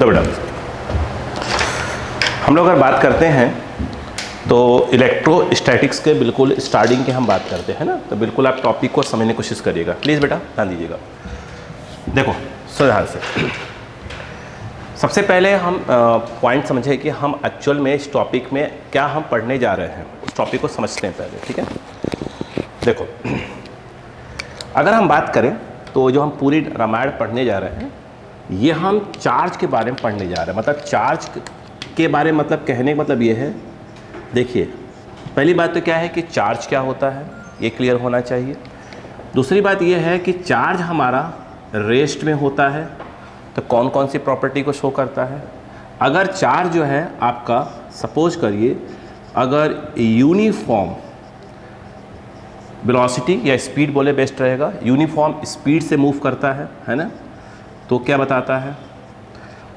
तो बेटा हम लोग अगर बात करते हैं तो इलेक्ट्रोस्टैटिक्स के बिल्कुल स्टार्टिंग की हम बात करते हैं ना, तो बिल्कुल आप टॉपिक को समझने की कोशिश करिएगा। प्लीज़ बेटा ध्यान दीजिएगा। देखो ध्यान से सबसे पहले हम पॉइंट समझे कि हम एक्चुअल में इस टॉपिक में क्या हम पढ़ने जा रहे हैं, उस टॉपिक को समझते हैं पहले, ठीक है। देखो अगर हम बात करें तो जो हम पूरी रामायण पढ़ने जा रहे हैं ये हम चार्ज के बारे में पढ़ने जा रहे हैं। मतलब चार्ज के बारे में मतलब कहने का मतलब ये है, देखिए पहली बात तो क्या है कि चार्ज क्या होता है ये क्लियर होना चाहिए। दूसरी बात ये है कि चार्ज हमारा रेस्ट में होता है तो कौन कौन सी प्रॉपर्टी को शो करता है। अगर चार्ज जो है आपका सपोज करिए अगर यूनिफॉर्म वेलोसिटी या स्पीड बोले बेस्ट रहेगा, यूनिफॉर्म स्पीड से मूव करता है ना, तो क्या बताता है।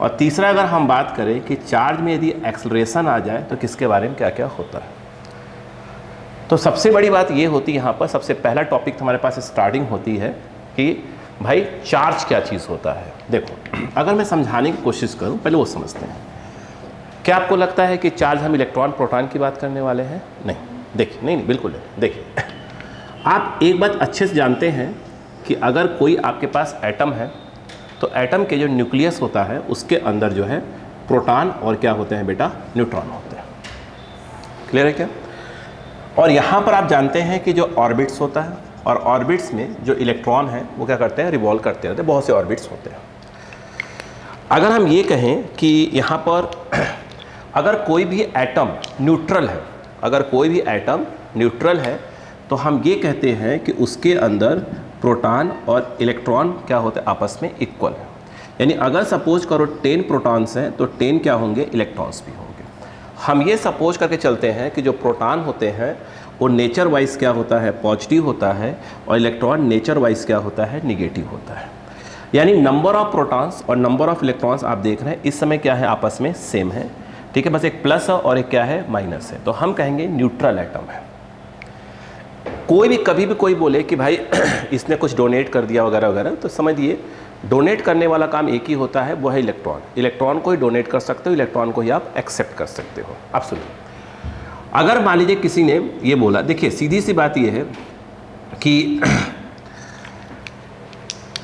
और तीसरा अगर हम बात करें कि चार्ज में यदि एक्सेलरेशन आ जाए तो किसके बारे में क्या क्या होता है। तो सबसे बड़ी बात ये होती है यहाँ पर, सबसे पहला टॉपिक हमारे पास स्टार्टिंग होती है कि भाई चार्ज क्या चीज़ होता है। देखो अगर मैं समझाने की कोशिश करूँ, पहले वो समझते हैं। क्या आपको लगता है कि चार्ज हम इलेक्ट्रॉन प्रोटॉन की बात करने वाले हैं? नहीं, देखिए नहीं बिल्कुल नहीं। देखिए आप एक बात अच्छे से जानते हैं कि अगर कोई आपके पास एटम है तो एटम के जो न्यूक्लियस होता है उसके अंदर जो है प्रोटॉन और क्या होते हैं बेटा, न्यूट्रॉन होते हैं। क्लियर है क्या। और यहाँ पर आप जानते हैं कि जो ऑर्बिट्स होता है और ऑर्बिट्स में जो इलेक्ट्रॉन है वो क्या करते हैं, रिवॉल्व करते रहते हैं, बहुत से ऑर्बिट्स होते हैं। अगर हम ये कहें कि यहाँ पर अगर कोई भी एटम न्यूट्रल है, अगर कोई भी एटम न्यूट्रल है तो हम ये कहते हैं कि उसके अंदर प्रोटॉन और इलेक्ट्रॉन क्या होते हैं, आपस में इक्वल है। यानी अगर सपोज करो 10 प्रोटॉन्स हैं तो 10 क्या होंगे, इलेक्ट्रॉन्स भी होंगे। हम ये सपोज करके चलते हैं कि जो प्रोटॉन होते हैं वो नेचर वाइज क्या होता है, पॉजिटिव होता है, और इलेक्ट्रॉन नेचर वाइज क्या होता है, निगेटिव होता है। यानी नंबर ऑफ प्रोटॉन्स और नंबर ऑफ इलेक्ट्रॉन्स आप देख रहे हैं इस समय क्या है, आपस में सेम है, ठीक है। बस एक प्लस है और एक क्या है, माइनस है। तो हम कहेंगे न्यूट्रल एटम है। कोई भी कभी भी कोई बोले कि भाई इसने कुछ डोनेट कर दिया वगैरह वगैरह, तो समझिए डोनेट करने वाला काम एक ही होता है, वो है इलेक्ट्रॉन। इलेक्ट्रॉन को ही डोनेट कर सकते हो, इलेक्ट्रॉन को ही आप एक्सेप्ट कर सकते हो। आप सुनिए, अगर मान लीजिए किसी ने ये बोला, देखिए सीधी सी बात ये है कि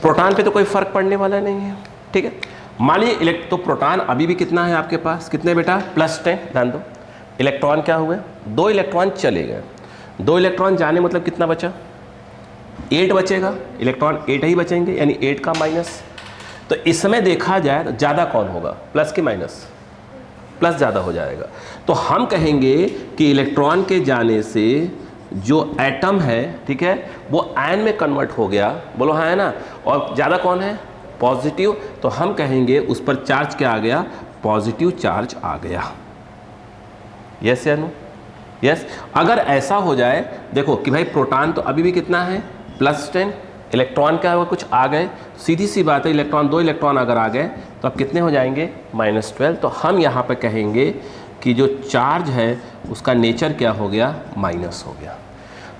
प्रोटॉन पे तो कोई फर्क पड़ने वाला नहीं है, ठीक है। मान लीजिए तो प्रोटॉन अभी भी कितना है आपके पास, कितने बेटा, +10। ध्यान दो, इलेक्ट्रॉन क्या हुए, 2 इलेक्ट्रॉन चले गए। 2 इलेक्ट्रॉन जाने मतलब कितना बचा, 8 बचेगा। इलेक्ट्रॉन 8 ही बचेंगे, यानी 8 का माइनस। तो इस समय देखा जाए तो ज़्यादा कौन होगा, प्लस के माइनस, प्लस ज़्यादा हो जाएगा। तो हम कहेंगे कि इलेक्ट्रॉन के जाने से जो एटम है, ठीक है, वो आयन में कन्वर्ट हो गया, बोलो हाँ है ना। और ज़्यादा कौन है, पॉजिटिव। तो हम कहेंगे उस पर चार्ज क्या आ गया, पॉजिटिव चार्ज आ गया। यस या नो, यस। अगर ऐसा हो जाए, देखो कि भाई प्रोटॉन तो अभी भी कितना है, +10, इलेक्ट्रॉन क्या होगा, कुछ आ गए, सीधी सी बात है, इलेक्ट्रॉन 2 इलेक्ट्रॉन अगर आ गए तो अब कितने हो जाएंगे, -12। तो हम यहाँ पे कहेंगे कि जो चार्ज है उसका नेचर क्या हो गया, माइनस हो गया।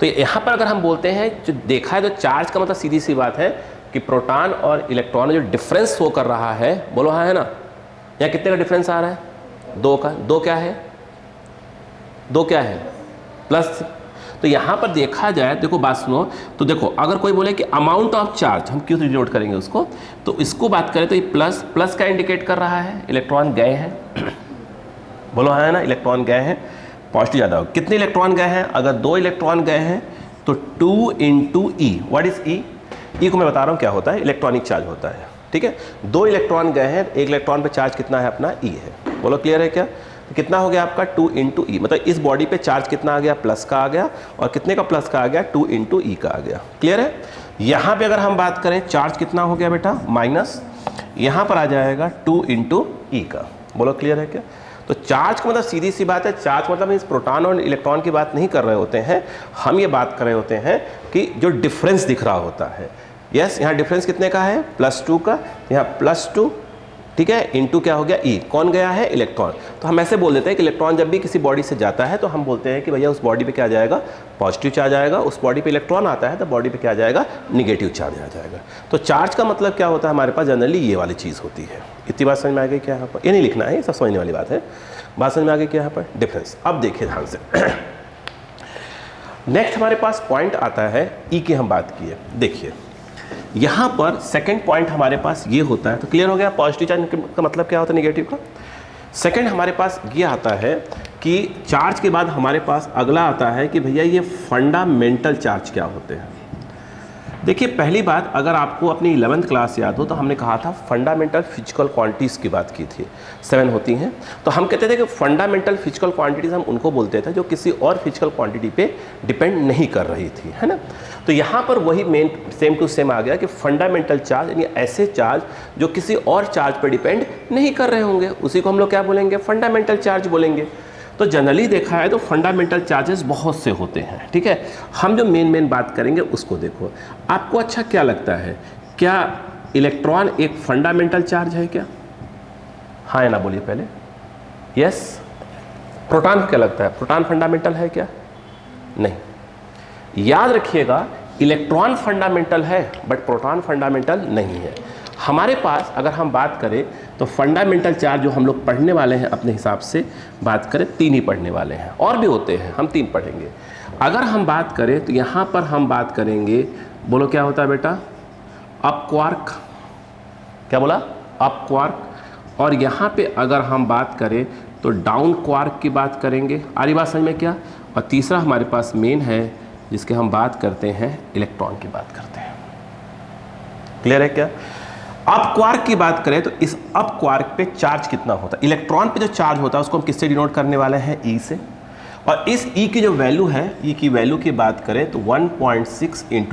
तो यहाँ पर अगर हम बोलते हैं जो देखा है तो चार्ज का मतलब सीधी सी बात है कि प्रोटॉन और इलेक्ट्रॉन में जो डिफरेंस शो कर रहा है, बोलो हाँ है ना। यहाँ कितने का डिफरेंस आ रहा है, 2 का। 2 क्या है, 2 क्या है, प्लस। तो यहाँ पर देखा जाए, देखो बात सुनो, तो देखो अगर कोई बोले कि अमाउंट ऑफ चार्ज, हम क्यों डिनोट करेंगे उसको, तो इसको बात करें तो ये प्लस, प्लस का इंडिकेट कर रहा है, इलेक्ट्रॉन गए हैं, बोलो है ना, इलेक्ट्रॉन गए हैं, पॉजिटिव ज़्यादा हो। कितने इलेक्ट्रॉन गए हैं, अगर 2 इलेक्ट्रॉन गए हैं तो 2 × E। What is E? E को मैं बता रहा हूँ क्या होता है, इलेक्ट्रॉनिक चार्ज होता है, ठीक है। 2 इलेक्ट्रॉन गए हैं, 1 इलेक्ट्रॉन पे चार्ज कितना है अपना, E है। बोलो क्लियर है क्या। तो कितना हो गया आपका, 2 × E। मतलब इस बॉडी पे चार्ज कितना आ गया, प्लस का आ गया, और कितने का प्लस का आ गया, 2 × E का आ गया। क्लियर है। यहाँ पे अगर हम बात करें चार्ज कितना हो गया बेटा, माइनस, यहाँ पर आ जाएगा 2 × E का। बोलो क्लियर है क्या। तो चार्ज का मतलब सीधी सी बात है, चार्ज मतलब इस प्रोटॉन और इलेक्ट्रॉन की बात नहीं कर रहे होते हैं, हम ये बात कर रहे होते हैं कि जो डिफरेंस दिख रहा होता है। यस, यहाँ डिफरेंस कितने का है, +2 का। यहाँ +2 ठीक है, इनटू क्या हो गया ई, कौन गया है, इलेक्ट्रॉन। तो हम ऐसे बोल देते हैं कि इलेक्ट्रॉन जब भी किसी बॉडी से जाता है तो हम बोलते हैं कि भैया उस बॉडी पे क्या आ जाएगा, पॉजिटिव चार्ज आएगा, उस बॉडी पे इलेक्ट्रॉन आता है तो बॉडी पे क्या आ जाएगा, निगेटिव चार्ज आ जाएगा। तो चार्ज का मतलब क्या होता है हमारे पास, जनरली ये वाली चीज़ होती है। इतनी बात समझ में आ गई क्या यहाँ पर, ये नहीं लिखना है, ये सब समझने वाली बात है, बात समझ में आ गई क्या यहाँ पर डिफरेंस। अब देखिए ध्यान से नेक्स्ट हमारे पास पॉइंट आता है ई की हम बात किए। देखिए यहाँ पर सेकंड पॉइंट हमारे पास ये होता है, तो क्लियर हो गया पॉजिटिव चार्ज का मतलब क्या होता है, निगेटिव का। सेकंड हमारे पास ये आता है कि चार्ज के बाद हमारे पास अगला आता है कि भैया ये फंडामेंटल चार्ज क्या होते हैं। देखिए पहली बात, अगर आपको अपनी 11th क्लास याद हो तो हमने कहा था फंडामेंटल फिजिकल क्वांटिटीज़ की बात की थी, 7 होती हैं। तो हम कहते थे कि फंडामेंटल फिजिकल क्वांटिटीज़ हम उनको बोलते थे जो किसी और फिजिकल क्वांटिटी पे डिपेंड नहीं कर रही थी, है ना। तो यहाँ पर वही मेन सेम टू सेम आ गया कि फंडामेंटल चार्ज यानी ऐसे चार्ज जो किसी और चार्ज पर डिपेंड नहीं कर रहे होंगे, उसी को हम लोग क्या बोलेंगे, फंडामेंटल चार्ज बोलेंगे। तो जनरली देखा है तो फंडामेंटल चार्जेस बहुत से होते हैं, ठीक है। हम जो मेन बात करेंगे उसको देखो। आपको अच्छा क्या लगता है, क्या इलेक्ट्रॉन एक फंडामेंटल चार्ज है क्या, हाँ या ना बोलिए पहले, यस। प्रोटॉन को क्या लगता है, प्रोटॉन फंडामेंटल है क्या, नहीं। याद रखिएगा इलेक्ट्रॉन फंडामेंटल है बट प्रोटॉन फंडामेंटल नहीं है। हमारे पास अगर हम बात करें तो फंडामेंटल चार्ज जो हम लोग पढ़ने वाले हैं अपने हिसाब से बात करें 3 ही पढ़ने वाले हैं, और भी होते हैं, हम 3 पढ़ेंगे। अगर हम बात करें तो यहाँ पर हम बात करेंगे, बोलो क्या होता है बेटा, अप क्वार्क, क्या बोला, अप क्वार्क। और यहाँ पे अगर हम बात करें तो डाउन क्वार्क की बात करेंगे, आ रही बात समझ में क्या। और तीसरा हमारे पास मेन है जिसके हम बात करते हैं, इलेक्ट्रॉन की बात करते हैं। क्लियर है क्या। अप क्वार्क की बात करें तो इस अप क्वार्क पे चार्ज कितना होता है, इलेक्ट्रॉन पे जो चार्ज होता है उसको हम किससे डिनोट करने वाले हैं, ई से। और इस ई की जो वैल्यू है, ई की वैल्यू की बात करें तो 1.6 ×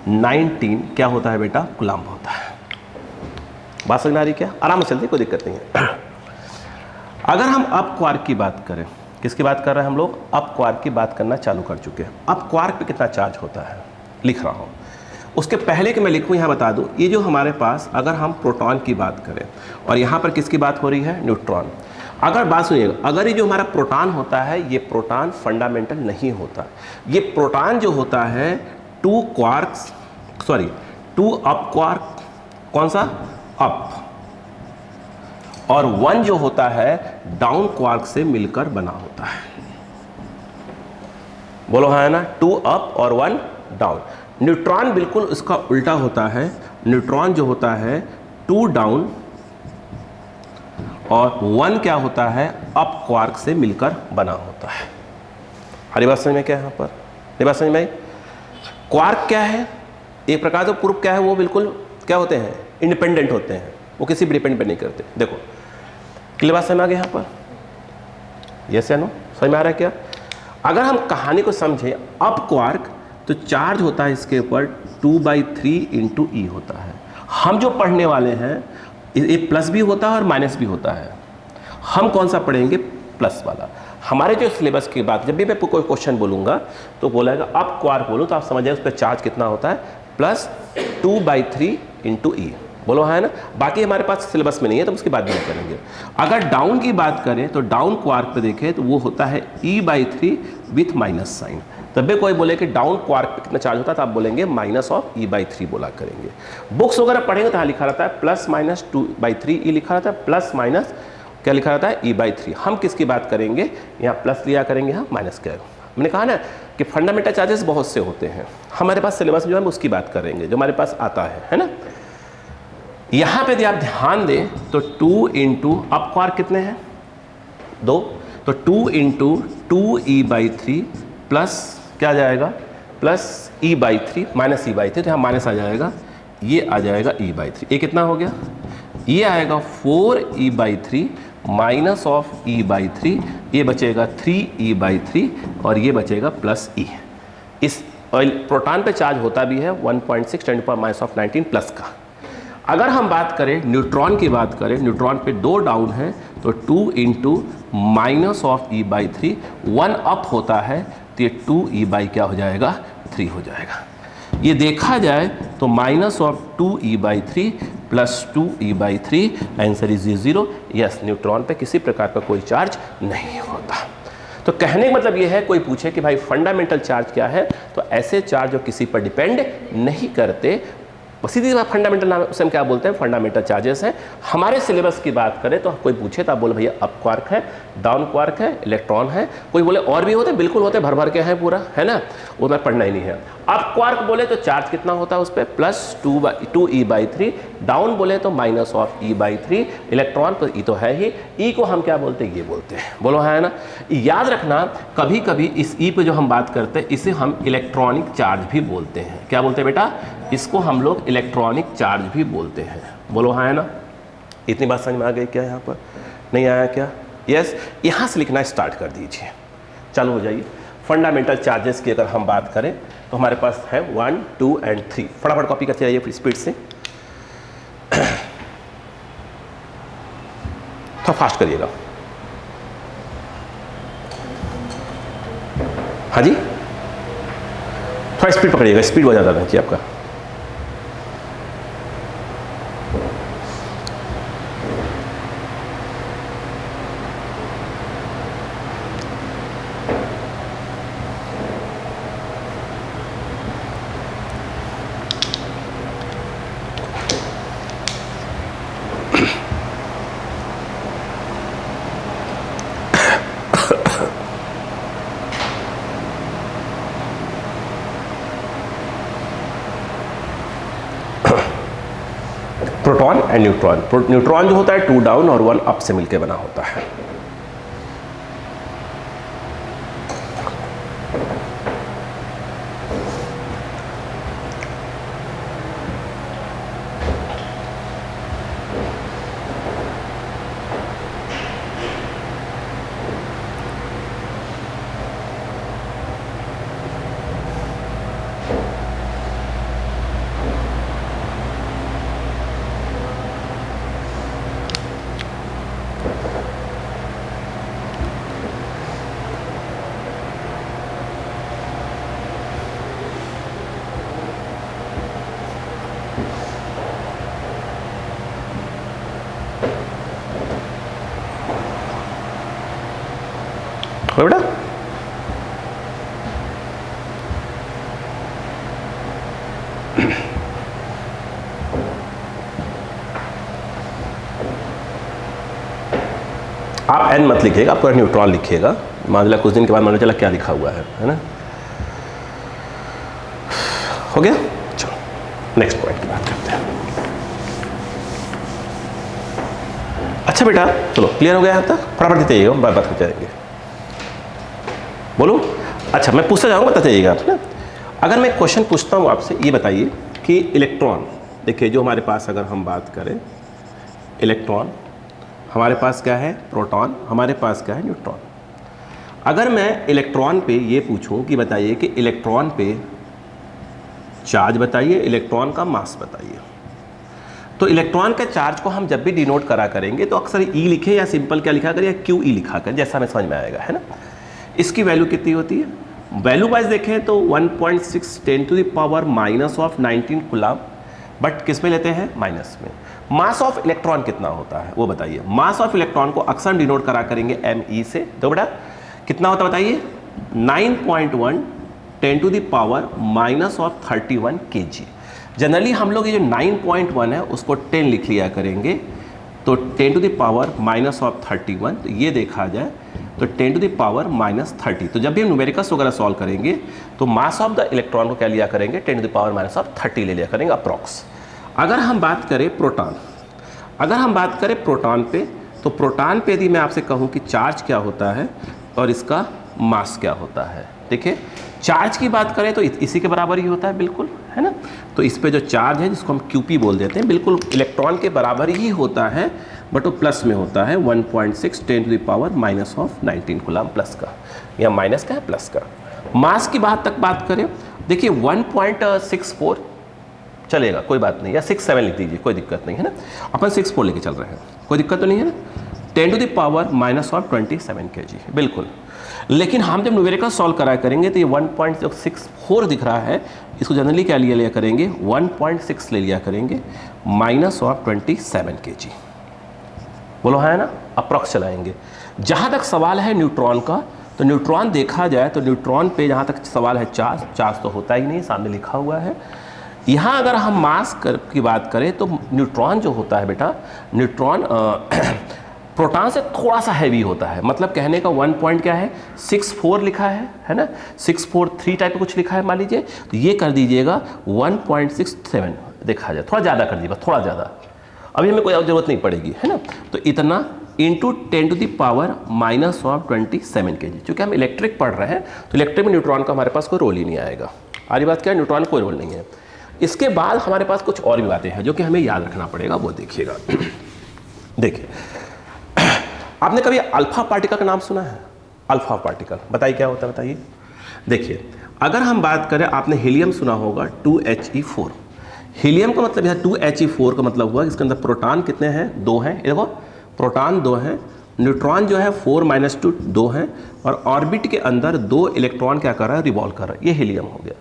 10⁻⁻19 क्या होता है बेटा, कूलम्ब होता है। बात समझ में आ रही क्या, आराम से चलती, कोई दिक्कत नहीं है। अगर हम अप क्वार्क की बात करें, किसकी बात कर रहे हैं हम लोग, अप क्वार्क की बात करना चालू कर चुके हैं। अप क्वार्क पे कितना चार्ज होता है लिख रहा हूँ, उसके पहले कि मैं लिखूँ यहाँ बता दूँ, ये जो हमारे पास अगर हम प्रोटॉन की बात करें और यहाँ पर किसकी बात हो रही है, न्यूट्रॉन। अगर बात सुनिएगा, अगर ये जो हमारा प्रोटॉन होता है ये प्रोटॉन फंडामेंटल नहीं होता, ये प्रोटॉन जो होता है 2 अप क्वार्क, कौन सा, अप, और 1 जो होता है डाउन क्वार्क से मिलकर बना होता है। बोलो हाँ है ना, 2 अप और 1 डाउन। न्यूट्रॉन बिल्कुल इसका उल्टा होता है, न्यूट्रॉन जो होता है 2 डाउन और 1 क्या होता है, अप क्वार्क से मिलकर बना होता है। हरी बात समझ में क्या है यहाँ पर, ये बात समझ में आई। क्वार्क क्या है, एक प्रकार से पूर्व क्या है, वो बिल्कुल क्या होते हैं, इंडिपेंडेंट होते हैं, वो किसी भी डिपेंड पे नहीं करते। देखो क्लियर बात समझ में आ गई यहाँ पर, यस या नो, समझ में आ रहा है क्या। अगर हम कहानी को समझें, अप क्वार्क तो चार्ज होता है इसके ऊपर 2/3 × E होता है। हम जो पढ़ने वाले हैं ये प्लस भी होता है और माइनस भी होता है, हम कौन सा पढ़ेंगे, प्लस वाला। हमारे जो सिलेबस की बात, जब भी मैं कोई क्वेश्चन बोलूँगा तो बोलेगा अप क्वार्क बोलो तो आप समझ जाए उस पर चार्ज कितना होता है, +2/3 × E। बोलो है ना, बाकी हमारे पास सिलेबस में नहीं है तो उसकी बात भी नहीं करेंगे। अगर डाउन की बात करें तो डाउन क्वार्क पे देखें तो वो होता है E/3 विथ माइनस साइन। तब भी कोई बोले कि डाउन क्वार्क पे कितना चार्ज होता है तो आप बोलेंगे -E/3 बोला करेंगे। बुक्स वगैरह पढ़ेंगे तो यहाँ लिखा रहता है +-2/3 E लिखा रहता है, प्लस क्या लिखा रहता है, E/3। हम किसकी बात करेंगे, यहाँ प्लस लिया करेंगे, यहाँ माइनस क्या। मैंने कहा ना कि फंडामेंटल चार्जेस बहुत से होते हैं, हमारे पास सिलेबस जो है उसकी बात करेंगे जो हमारे पास आता है ना। यहाँ पे यदि आप ध्यान दें तो 2 × अप क्वार्क कितने हैं, 2, तो 2 × 2E/3 प्लस क्या आ जाएगा, +E/3 -E/3, तो यहाँ माइनस आ जाएगा, ये आ जाएगा E/3। ये कितना हो गया, ये आएगा 4E/3 -E/3, ये बचेगा 3E/3 और ये बचेगा +E। इस प्रोटॉन पे चार्ज होता भी है 1.6 × 10⁻⁻19 प्लस का। अगर हम बात करें न्यूट्रॉन की बात करें, न्यूट्रॉन पे 2 डाउन है तो 2 × -E/3, 1 अप होता है तो ये 2E/क्या हो जाएगा, 3 हो जाएगा। ये देखा जाए तो minus of 2e/3 plus 2e/3, answer is 0। Yes, neutron पे किसी प्रकार का कोई चार्ज नहीं होता। तो कहने का मतलब ये है, कोई पूछे कि भाई फंडामेंटल चार्ज क्या है, तो ऐसे चार्ज जो किसी पर डिपेंड नहीं करते, सीधी बात फंडामेंटल नाम उसे हम क्या बोलते हैं, फंडामेंटल चार्जेस हैं। हमारे सिलेबस की बात करें तो कोई पूछे तो आप बोले भैया अप क्वार्क है, डाउन क्वार्क है, इलेक्ट्रॉन है। कोई बोले और भी होते हैं, बिल्कुल होते हैं, भर भर के हैं पूरा, है ना, वो मैं पढ़ना ही नहीं है। अप क्वार्क बोले तो चार्ज कितना होता है उस पर, प्लस 2e/3, डाउन बोले तो माइनस ऑफ e/3, इलेक्ट्रॉन पर ई तो है ही, ई को हम क्या बोलते हैं, ये बोलते हैं, बोलो है ना। याद रखना, कभी कभी इस ई पे जो हम बात करते हैं इसे हम इलेक्ट्रॉनिक चार्ज भी बोलते हैं। क्या बोलते हैं बेटा, इसको हम लोग इलेक्ट्रॉनिक चार्ज भी बोलते हैं, बोलो है ना। इतनी बात समझ में आ गई क्या, यहाँ पर नहीं आया क्या? यस, यहाँ से लिखना स्टार्ट कर दीजिए, चालू हो जाइए। फंडामेंटल चार्जेस की अगर हम बात करें तो हमारे पास है 1, 2 और 3। फटाफट कॉपी करते जाइए स्पीड से, थोड़ा फास्ट करिएगा। हाँ जी, थोड़ा स्पीड पकड़िएगा, स्पीड बहुत ज़्यादा रहना चाहिए आपका। Proton and neutron. न्यूट्रॉन जो होता है 2 डाउन और 1 अप से मिलकर बना होता है। हो बेटा, आप एन मत लिखिएगा, आप न्यूट्रॉन लिखिएगा। मान लिया कुछ दिन के बाद मालूम चला क्या लिखा हुआ है ना। हो गया, चलो नेक्स्ट पॉइंट की बात करते हैं। अच्छा बेटा, चलो क्लियर हो गया यहाँ तक, फटाफट देते जाइएगा, बात करते जाएंगे। बोलो, अच्छा मैं पूछता जाऊँगा, बताते जाइएगा आप ना। अगर मैं क्वेश्चन पूछता हूँ आपसे, ये बताइए कि इलेक्ट्रॉन, देखिए जो हमारे पास अगर हम बात करें इलेक्ट्रॉन, हमारे पास क्या है प्रोटॉन, हमारे पास क्या है न्यूट्रॉन। अगर मैं इलेक्ट्रॉन पे ये पूछूं कि बताइए कि इलेक्ट्रॉन पे चार्ज बताइए, इलेक्ट्रॉन का मास बताइए, तो इलेक्ट्रॉन के चार्ज को हम जब भी डिनोट करा करेंगे तो अक्सर ई लिखे या सिंपल क्या लिखा करें या क्यू ई लिखा करें, जैसा हमें समझ में आएगा, है ना। इसकी वैल्यू कितनी होती है, वैल्यू वाइज देखें तो 1.6 10⁻⁻19 कूलम, बट किस में लेते हैं, माइनस में। मास ऑफ इलेक्ट्रॉन कितना होता है वो बताइए। मास ऑफ इलेक्ट्रॉन को अक्सर डिनोट करा करेंगे ME से, तो बेटा कितना होता है बताइए, 9.1 10⁻⁻31 kg। जनरली हम लोग ये जो 9.1 है उसको 10 लिख लिया करेंगे, तो 10⁻31, तो ये देखा जाए तो 10⁻30। तो जब भी हम न्यूमेरिकल्स वगैरह सॉल्व करेंगे तो मास ऑफ द इलेक्ट्रॉन को क्या लिया करेंगे, 10⁻30 ले लिया करेंगे अप्रॉक्स। अगर हम बात करें प्रोटॉन, अगर हम बात करें प्रोटॉन पे, तो प्रोटॉन पे यदि मैं आपसे कहूँ कि चार्ज क्या होता है और इसका मास क्या होता है, देखिए चार्ज की बात करें तो इसी के बराबर ही होता है, बिल्कुल, है ना। तो इस पे जो चार्ज है जिसको हम QP बोल देते हैं, बिल्कुल इलेक्ट्रॉन के बराबर ही होता है, बट वो प्लस में होता है 1.6 10⁻⁻19 कूलम प्लस का, या माइनस का है प्लस का। मास की बात करें, देखिए 1.64 चलेगा, कोई बात नहीं, या 6-7 लिख दीजिए, कोई दिक्कत नहीं है ना। अपन 6-4 लेके चल रहे हैं, कोई दिक्कत तो नहीं है ना। 10⁻⁻27 kg, बिल्कुल। लेकिन हम जब न्यूमेरिकल सॉल्व करा करेंगे तो ये 1.64 दिख रहा है, इसको जनरली क्या लिया करेंगे 1.6 ले लिया करेंगे -27 kg। बोलो है ना, अप्रॉक्स चलाएंगे। जहाँ तक सवाल है न्यूट्रॉन का, तो न्यूट्रॉन देखा जाए तो न्यूट्रॉन पे जहाँ तक सवाल है चार्ज तो होता ही नहीं, सामने लिखा हुआ है। यहाँ अगर हम मास की बात करें तो न्यूट्रॉन जो होता है बेटा, न्यूट्रॉन प्रोटॉन से थोड़ा सा हैवी होता है। मतलब कहने का 1 पॉइंट क्या है 64 लिखा है ना, 643 टाइप का कुछ लिखा है मान लीजिए, तो ये कर दीजिएगा 1.67 देखा जाए, थोड़ा ज़्यादा कर दीजिएगा, थोड़ा ज़्यादा, अभी हमें कोई और ज़रूरत नहीं पड़ेगी, है ना। तो इतना इंटू 10⁻⁻27 kg। चूँकि हम इलेक्ट्रिक पढ़ रहे हैं तो इलेक्ट्रिक में न्यूट्रॉन का हमारे पास कोई रोल ही नहीं आएगा। आरी बात क्या है, न्यूट्रॉन कोई रोल नहीं है। इसके बाद हमारे पास कुछ और भी बातें हैं जो कि हमें याद रखना पड़ेगा, वो देखिएगा। देखिए, आपने कभी अल्फा पार्टिकल का नाम सुना है? अल्फा पार्टिकल बताइए क्या होता है, बताइए। देखिए, अगर हम बात करें, आपने हीलियम सुना होगा 2He4। हीलियम का मतलब यह 2He4 का मतलब हुआ इसके अंदर प्रोटॉन कितने हैं, 2 हैं। देखो प्रोटॉन 2 हैं, न्यूट्रॉन जो है 4 - 2 2 हैं, और ऑर्बिट के अंदर 2 इलेक्ट्रॉन क्या कर रहा है, रिवॉल्व कर रहा है। ये हीलियम हो गया।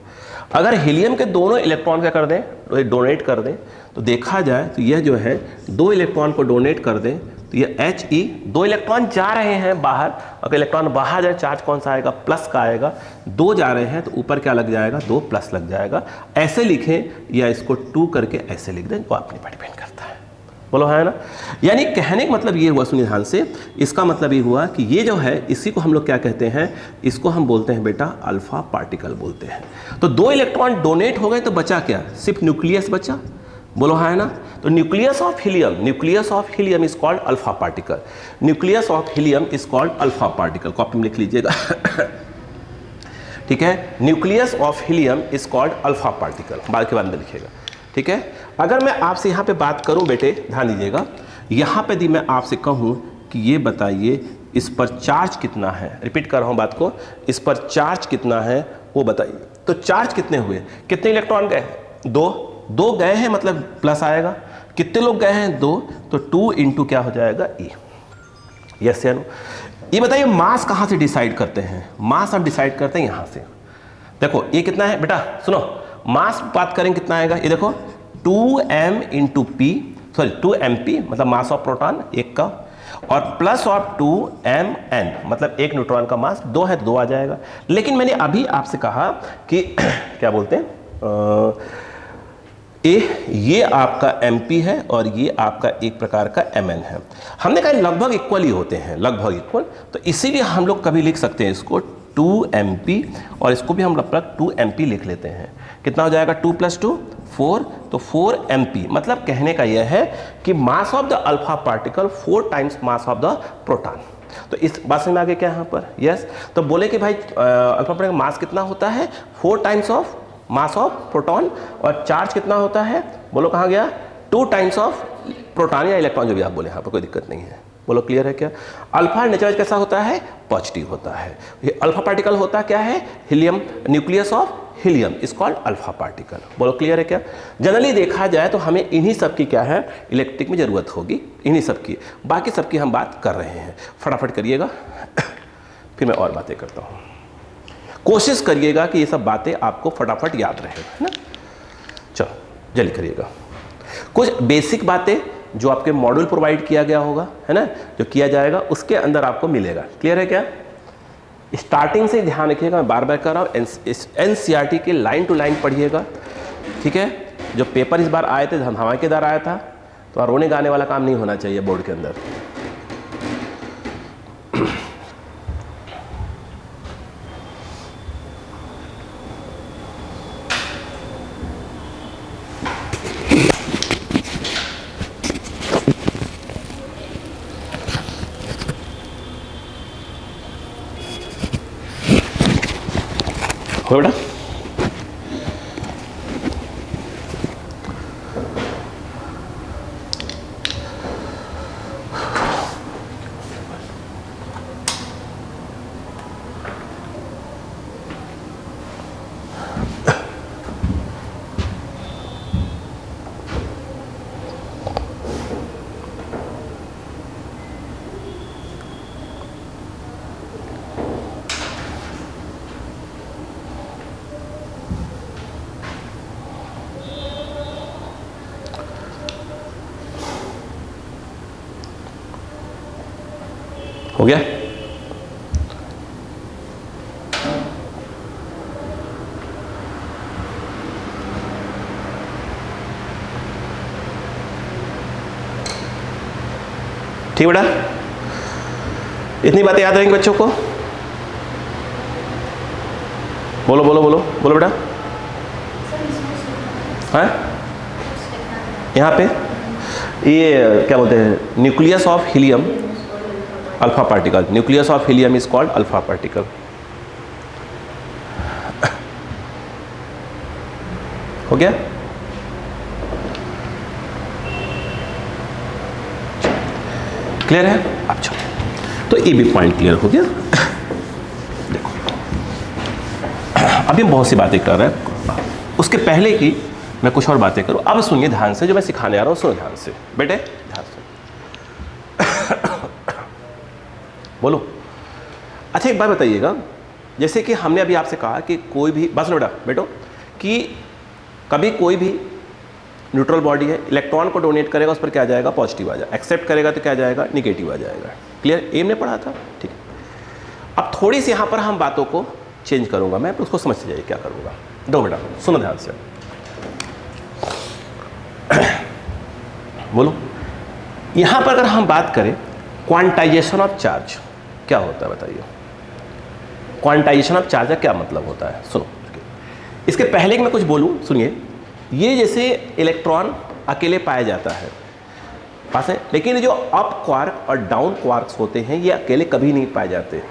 अगर हीलियम के दोनों इलेक्ट्रॉन क्या कर दें, डोनेट कर दें, तो देखा जाए तो यह जो है 2 इलेक्ट्रॉन को डोनेट कर दें तो ये He, 2 इलेक्ट्रॉन जा रहे हैं बाहर, अगर इलेक्ट्रॉन बाहर जाए चार्ज कौन सा आएगा, प्लस का आएगा। 2 जा रहे हैं तो ऊपर क्या लग जाएगा, 2 प्लस लग जाएगा। ऐसे लिखें या इसको 2 करके ऐसे लिख दें, वो अपने पर डिपेंड करता है। बोलो है ना। यानी कहने का मतलब ये हुआ, सुनिए ध्यान से, इसका मतलब ये हुआ कि ये जो है इसी को हम लोग क्या कहते हैं, इसको हम बोलते हैं बेटा अल्फा पार्टिकल बोलते हैं। तो 2 इलेक्ट्रॉन डोनेट हो गए तो बचा क्या, सिर्फ न्यूक्लियस बचा। बोलो है ना। तो nucleus of helium is called alpha particle. Nucleus of helium is called alpha particle, copy में लिख लीजिएगा। ठीक है, nucleus of helium is called alpha particle, बाद के बाद में लिखिएगा। ठीक है, अगर मैं आपसे यहाँ पे बात करूँ बेटे, ध्यान दीजिएगा, यहाँ पे यदि मैं आपसे कहूँ कि ये बताइए इस पर चार्ज कितना है, रिपीट कर रहा हूँ बात को, इस पर चार्ज कितना है वो बताइए। तो चार्ज कितने हुए, कितने इलेक्ट्रॉन गए, 2 गए हैं, मतलब प्लस आएगा। कितने लोग गए हैं, 2, तो 2 इंटू क्या हो जाएगा, E। यस या नो। ये बताइए मास कहाँ से डिसाइड करते हैं, मास हम डिसाइड करते हैं यहाँ से। देखो ये कितना है बेटा, सुनो, मास बात करें कितना आएगा, ये देखो 2m into P, sorry 2mp मतलब मास ऑफ प्रोटॉन एक का, और प्लस ऑफ 2mn मतलब एक न्यूट्रॉन का मास 2 है, 2 आ जाएगा। लेकिन मैंने अभी आपसे कहा कि क्या बोलते हैं, ये आपका mp है और ये आपका एक प्रकार का mn है। हमने कहा लगभग इक्वल ही होते हैं, लगभग इक्वल, तो इसीलिए हम लोग कभी लिख सकते हैं इसको 2mp, और इसको भी हम लगभग 2mp लिख लेते हैं। कितना हो जाएगा, 2 + 2 4, तो 4mp। मतलब कहने का यह है कि mass of the alpha particle 4 times mass of the proton. तो इस बात समझ में आ गई क्या यहाँ पर, यस। तो बोले कि भाई अल्फा पार्टिकल मास कितना होता है, 4 times of mass of proton, और चार्ज कितना होता है, बोलो कहाँ गया, 2 टाइम्स ऑफ प्रोटॉन या इलेक्ट्रॉन, जो भी आप बोले, यहाँ पर कोई दिक्कत नहीं है। बोलो क्लियर है क्या। अल्फा नेचर कैसा होता है, पॉजिटिव होता है। ये अल्फा पार्टिकल होता क्या है, helium, nucleus of helium is called alpha particle. बोलो क्लियर है क्या। जनरली देखा जाए तो हमें इन्हीं सब की क्या है, इलेक्ट्रिक में ज़रूरत होगी, इन्हीं सब की, बाकी सब की हम बात कर रहे हैं। फटाफट करिएगा, फिर मैं और बातें करता हूँ। कोशिश करिएगा कि ये सब बातें आपको फटाफट याद रहे, है ना। चलो जल्दी करिएगा। कुछ बेसिक बातें जो आपके मॉड्यूल प्रोवाइड किया गया होगा, है ना, जो किया जाएगा उसके अंदर आपको मिलेगा। क्लियर है क्या। स्टार्टिंग से ध्यान रखिएगा, मैं बार बार कर रहा हूँ, NCERT के लाइन टू लाइन पढ़िएगा। ठीक है, जो पेपर इस बार आए थे धमाकेदार आया था, तो रोने गाने वाला काम नहीं होना चाहिए बोर्ड के अंदर। हो बेटा, हो गया? ठीक बेटा, इतनी बातें याद रहेंगी बच्चों को? बोलो बोलो बोलो बोलो बेटा। हाँ, यहाँ पे ये क्या बोलते हैं, nucleus of helium alpha particle, nucleus of helium is called alpha particle. हो गया? क्लियर है? अच्छा, तो ये भी पॉइंट क्लियर हो गया। देखो अभी हम बहुत सी बातें कर रहे हैं, उसके पहले की मैं कुछ और बातें करूं। अब सुनिए ध्यान से, जो मैं सिखाने आ रहा हूं सुनो ध्यान से बेटे, ध्यान से बोलो। अच्छा एक बात बताइएगा, जैसे कि हमने अभी आपसे कहा कि कोई भी, बस बेटा बेटो, कि कभी कोई भी न्यूट्रल बॉडी है, इलेक्ट्रॉन को डोनेट करेगा उस पर क्या आ जाएगा, पॉजिटिव आ जाएगा, एक्सेप्ट करेगा तो क्या आ जाएगा, निगेटिव आ जाएगा। क्लियर? एम ने पढ़ा था, ठीक है। अब थोड़ी सी यहाँ पर हम बातों को चेंज करूँगा मैं, उसको समझ जाइए क्या करूँगा। दो बेटा सुनो ध्यान से, बोलो। यहाँ पर अगर हम बात करें क्वांटाइजेशन ऑफ चार्ज, क्या होता है बताइए? क्वांटाइजेशन ऑफ चार्ज का क्या मतलब होता है? सुनो, इसके पहले कि मैं कुछ बोलूँ सुनिए। ये जैसे इलेक्ट्रॉन अकेले पाया जाता है पास है, लेकिन जो अप क्वार्क और डाउन क्वार्क्स होते हैं ये अकेले कभी नहीं पाए जाते।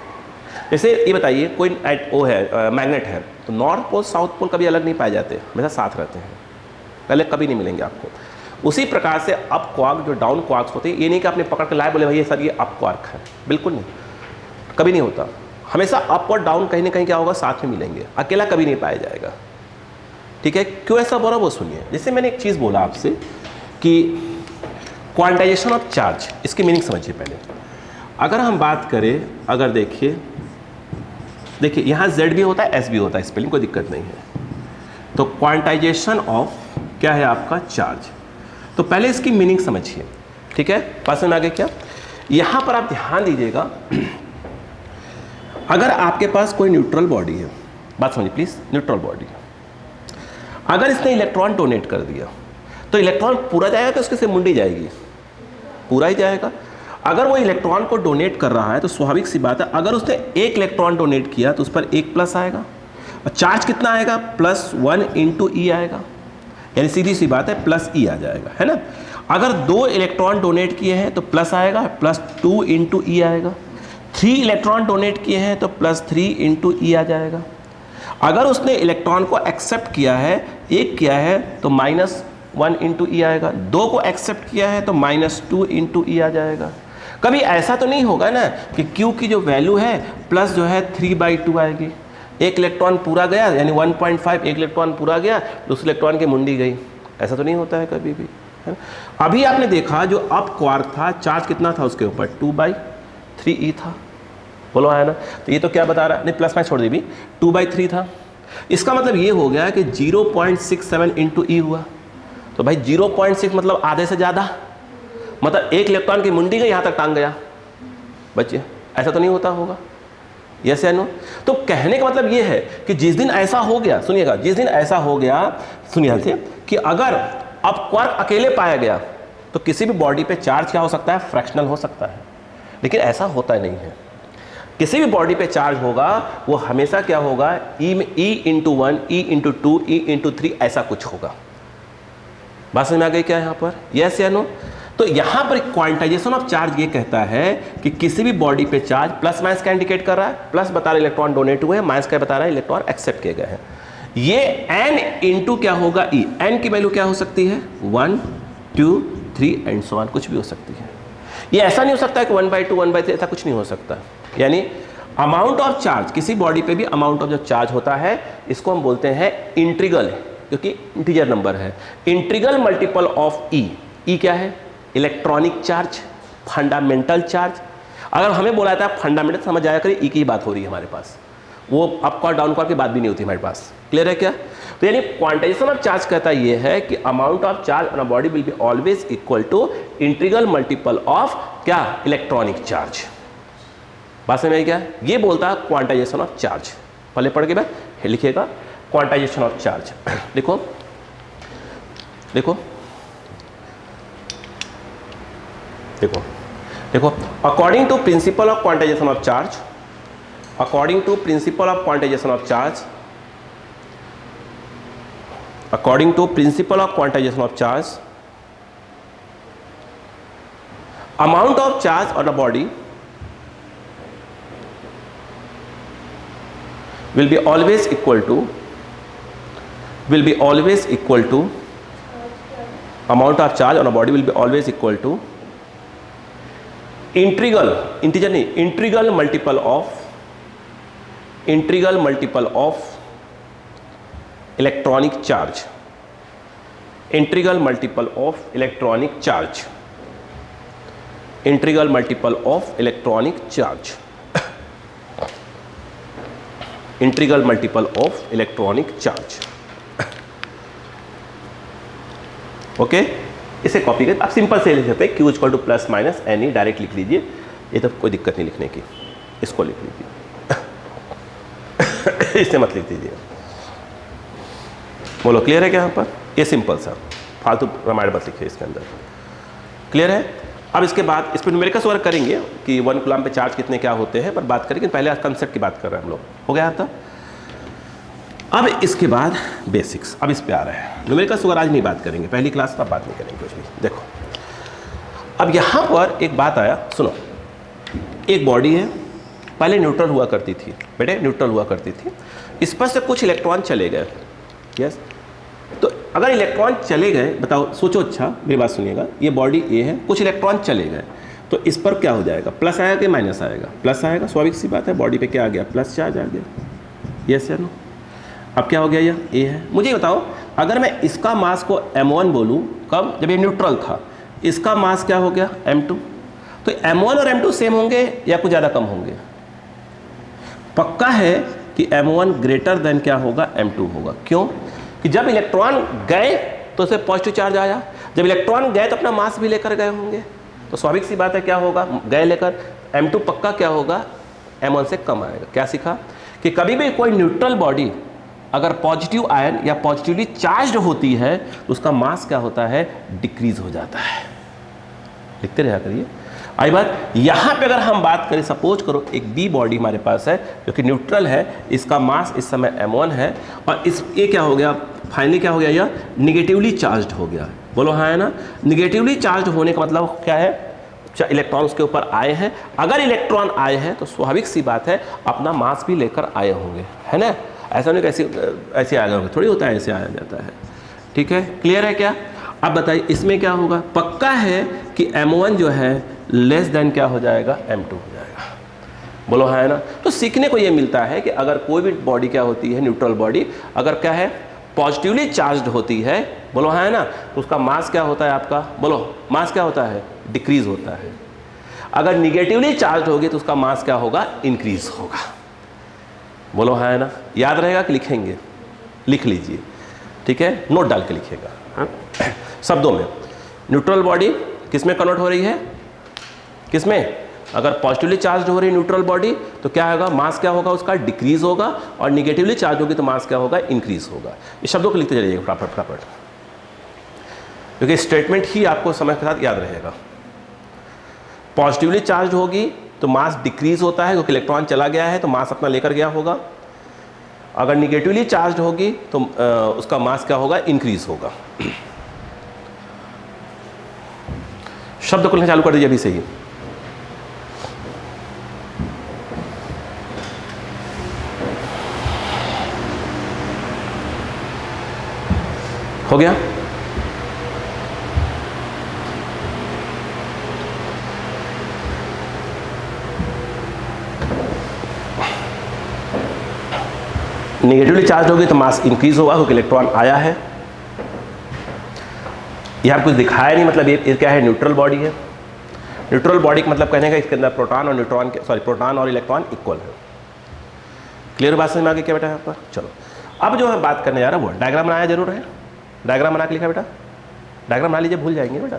जैसे ये बताइए कोई वो है मैग्नेट है, तो नॉर्थ पोल साउथ पोल कभी अलग नहीं पाए जाते, हमेशा साथ रहते हैं, पहले कभी नहीं मिलेंगे आपको। उसी प्रकार से अप क्वार्क जो डाउन क्वार्क्स होते हैं, ये नहीं कि आपने पकड़ के लाए बोले भाई ये सर ये अप क्वार्क है, बिल्कुल नहीं, कभी नहीं होता। हमेशा अप और डाउन कहीं ना कहीं क्या होगा, साथ में मिलेंगे, अकेला कभी नहीं पाया जाएगा। ठीक है? क्यों ऐसा बोला वो सुनिए। जैसे मैंने एक चीज़ बोला आपसे कि क्वांटाइजेशन ऑफ चार्ज, इसकी मीनिंग समझिए पहले। अगर हम बात करें, अगर देखिए यहाँ Z भी होता है S भी होता है, स्पेलिंग कोई दिक्कत नहीं है। तो क्वांटाइजेशन ऑफ क्या है आपका, चार्ज। तो पहले इसकी मीनिंग समझिए, ठीक है? पास में आगे क्या, यहाँ पर आप ध्यान दीजिएगा, अगर आपके पास कोई न्यूट्रल बॉडी है, बात समझिए प्लीज, न्यूट्रल बॉडी, अगर इसने इलेक्ट्रॉन डोनेट कर दिया तो इलेक्ट्रॉन पूरा जाएगा कि उसके से मुंडी जाएगी? पूरा ही जाएगा। अगर वो इलेक्ट्रॉन को डोनेट कर रहा है तो स्वाभाविक सी बात है, अगर उसने एक इलेक्ट्रॉन डोनेट किया तो उस पर एक प्लस आएगा, और चार्ज कितना आएगा, +1 × E आएगा, यानी सीधी सी बात है +E आ जाएगा, है ना। अगर 2 इलेक्ट्रॉन डोनेट किए हैं तो प्लस आएगा, +2 × E आएगा। 3 इलेक्ट्रॉन डोनेट किए हैं तो +3 × E आ जाएगा। अगर उसने इलेक्ट्रॉन को एक्सेप्ट किया है, एक किया है तो -1 × E आएगा, 2 को एक्सेप्ट किया है तो -2 × E आ जाएगा। कभी ऐसा तो नहीं होगा ना कि Q की जो वैल्यू है प्लस जो है 3/2 आएगी, एक इलेक्ट्रॉन पूरा गया यानी 1.5, एक इलेक्ट्रॉन पूरा गया, दूसरे इलेक्ट्रॉन की मुंडी गई, ऐसा तो नहीं होता है कभी भी, है ना। अभी आपने देखा जो अप क्वार्क था, चार्ज कितना था उसके ऊपर, 2/3 था, बोलो है ना। तो ये तो क्या बता रहा है, नहीं प्लस माइनस छोड़ दी भी, 2/3 था। इसका मतलब ये हो गया कि 0.67 × E हुआ। तो भाई 0.6 मतलब आधे से ज़्यादा, मतलब एक इलेक्ट्रॉन की मुंडी गई, यहाँ तक टांग गया बच्चे, ऐसा तो नहीं होता होगा, यस या नो। तो कहने का मतलब ये है कि जिस दिन ऐसा हो गया, सुनिएगा, जिस दिन ऐसा हो गया, सुनिए से, कि अगर अब क्वार्क अकेले पाया गया तो किसी भी बॉडी पे चार्ज क्या हो सकता है, फ्रैक्शनल हो सकता है, लेकिन ऐसा होता नहीं है। किसी भी बॉडी पे चार्ज होगा वो हमेशा क्या होगा, E × 1, E × 2, E × 3 ऐसा कुछ होगा। बात समझ में आ गई क्या यहाँ पर, यस या नो। तो यहाँ पर क्वांटाइजेशन ऑफ चार्ज ये कहता है कि किसी भी बॉडी पे चार्ज प्लस माइनस का इंडिकेट कर रहा है, प्लस बता रहा है इलेक्ट्रॉन डोनेट हुए हैं, माइनस का बता रहा है इलेक्ट्रॉन एक्सेप्ट किए गए हैं। ये n × क्या होगा, E, n की वैल्यू क्या हो सकती है, 1, 2, 3 एंड सो ऑन, कुछ भी हो सकती है। ये ऐसा नहीं हो सकता है कि 1/2, 1/3, ऐसा कुछ नहीं हो सकता। यानी अमाउंट ऑफ चार्ज, किसी बॉडी पे भी अमाउंट ऑफ जो चार्ज होता है इसको हम बोलते हैं इंटीग्रल, क्योंकि इंटीजर नंबर है। Integral multiple of E। E क्या है, इलेक्ट्रॉनिक चार्ज, फंडामेंटल चार्ज। अगर हमें बोला था फंडामेंटल, समझ जाया करिए E की ही बात हो रही है हमारे पास, वो अप कॉल डाउन कॉल की बात भी नहीं होती हमारे पास। क्लियर है क्या? तो यानी क्वांटाइजेशन ऑफ चार्ज कहता ये है कि amount of charge on a body will be always equal to integral multiple of क्या, इलेक्ट्रॉनिक चार्ज। बात समझ में आई क्या? ये बोलता है क्वांटाइजेशन ऑफ चार्ज। पहले पढ़ के बाद लिखिएगा क्वांटाइजेशन ऑफ चार्ज। लिखो देखो देखो देखो, according to principle of quantization of charge, according to principle of quantization of charge, according to principle of quantization of charge, amount of charge on a body will be always equal to amount of charge on a body will be always equal to integral multiple of electronic charge, integral multiple of electronic charge, integral multiple of electronic charge, integral multiple of electronic charge। Okay, इसे copy कर आप simple से लिख सकते हैं Q equal to plus minus N E, direct लिख लीजिए, ये तो कोई दिक्कत नहीं लिखने की, इसको लिख लीजिए। इससे मत लिख दीजिए। बोलो क्लियर है क्या यहाँ पर? ये सिंपल सा, फालतू रामायण बस लिखिए इसके अंदर। क्लियर है? अब इसके बाद इस पर न्यूमेरिकल्स वर्क करेंगे कि 1 कूलम पे चार्ज कितने क्या होते हैं, पर बात करेंगे, पहले कंसेप्ट की बात कर रहे हैं हम लोग। हो गया था? अब इसके बाद बेसिक्स, अब इस पे आ रहे हैं। न्यूमेरिकल्स वगैरह आज नहीं बात करेंगे, पहली क्लास में बात नहीं करेंगे कुछ भी। देखो अब यहाँ पर एक बात आया, सुनो। एक बॉडी है, पहले न्यूट्रल हुआ करती थी बेटे, न्यूट्रल हुआ करती थी, इस पर से कुछ इलेक्ट्रॉन चले गए। यस, तो अगर इलेक्ट्रॉन चले गए, बताओ, सोचो, अच्छा मेरी बात सुनिएगा, ये बॉडी ए है, कुछ इलेक्ट्रॉन चले गए, तो इस पर क्या हो जाएगा? प्लस आएगा कि माइनस आएगा? प्लस आएगा, स्वाभाविक सी बात है, बॉडी पे क्या आ गया? प्लस चार्ज आ गया। यस या नो? अब क्या हो गया? ये ए है। मुझे बताओ, अगर मैं इसका मास को m1 बोलूँ, कब? जब ये न्यूट्रल था, इसका मास क्या हो गया? m2। तो m1 और m2 सेम होंगे या कुछ ज़्यादा कम होंगे? पक्का है कि m1 ग्रेटर देन क्या होगा? m2 होगा। क्यों? कि जब इलेक्ट्रॉन गए तो उसे पॉजिटिव चार्ज आया, जब इलेक्ट्रॉन गए तो अपना मास भी लेकर गए होंगे, तो स्वाभाविक सी बात है क्या होगा? गए लेकर, m2 पक्का क्या होगा? m1 से कम आएगा। क्या सीखा? कि कभी भी कोई न्यूट्रल बॉडी अगर पॉजिटिव आयन या पॉजिटिवली चार्ज होती है तो उसका मास क्या होता है? डिक्रीज हो जाता है। लिखते रहा करिए। आई बात, यहाँ पे अगर हम बात करें, सपोज करो एक बी बॉडी हमारे पास है जो कि न्यूट्रल है, इसका मास इस समय m1 है, और इस ये क्या हो गया? फाइनली क्या हो गया? यह निगेटिवली चार्ज हो गया। बोलो हाँ है ना? निगेटिवली चार्ज होने का मतलब क्या है? इलेक्ट्रॉन उसके ऊपर आए हैं। अगर इलेक्ट्रॉन आए हैं तो स्वाभाविक सी बात है अपना मास भी लेकर आए होंगे, है ना? ऐसा नहीं कि ऐसे आ गए होंगे, थोड़ी होता है ऐसे आया जाता है। ठीक है, क्लियर है क्या? अब बताइए इसमें क्या होगा? पक्का है कि m1 जो है लेस देन क्या हो जाएगा? m2 हो जाएगा। बोलो हाँ है ना? तो सीखने को ये मिलता है कि अगर कोई भी बॉडी क्या होती है, न्यूट्रल बॉडी, अगर क्या है? पॉजिटिवली चार्ज्ड होती है, बोलो हाँ है ना, तो उसका मास क्या होता है आपका? बोलो, मास क्या होता है? डिक्रीज होता है। अगर निगेटिवली चार्ज होगी तो उसका मास क्या होगा? इंक्रीज होगा। बोलो हाँ है ना? याद रहेगा कि लिखेंगे? लिख लीजिए, ठीक है, नोट डाल के लिखिएगा। हाँ, शब्दों में न्यूट्रल बॉडी किस में कन्वर्ट हो रही है? किस में? अगर पॉजिटिवली चार्ज हो रही है न्यूट्रल बॉडी तो क्या होगा? मास क्या होगा उसका? डिक्रीज होगा, और निगेटिवली चार्ज होगी तो मास क्या होगा? इंक्रीज होगा। इस शब्दों को लिखते जाइएगा फटाफट, क्योंकि स्टेटमेंट ही आपको समय के साथ याद रहेगा। पॉजिटिवली चार्ज होगी तो मास डिक्रीज होता है, क्योंकि इलेक्ट्रॉन चला गया है तो मास अपना लेकर गया होगा। अगर निगेटिवली चार्ज होगी तो उसका मास क्या होगा? इंक्रीज होगा। शब्द को लिखना चालू कर दीजिए अभी से ही। हो गया? निगेटिवली चार्ज होगी तो मास इंक्रीज होगा, क्योंकि इलेक्ट्रॉन आया है। यह कुछ दिखाया नहीं, मतलब ये क्या है? न्यूट्रल बॉडी है। न्यूट्रल बॉडी का मतलब कहने का इसके अंदर प्रोटॉन और न्यूट्रॉन के, सॉरी, प्रोटॉन और इलेक्ट्रॉन इक्वल है। क्लियर बात समझ में आ गई क्या बेटा यहाँ पर? चलो, अब जो मैं बात करने जा रहा हूँ वो डायग्राम बनाया जरूर है। डायग्राम बना के लिखा बेटा, डायग्राम बना लीजिए, भूल जाएंगे बेटा।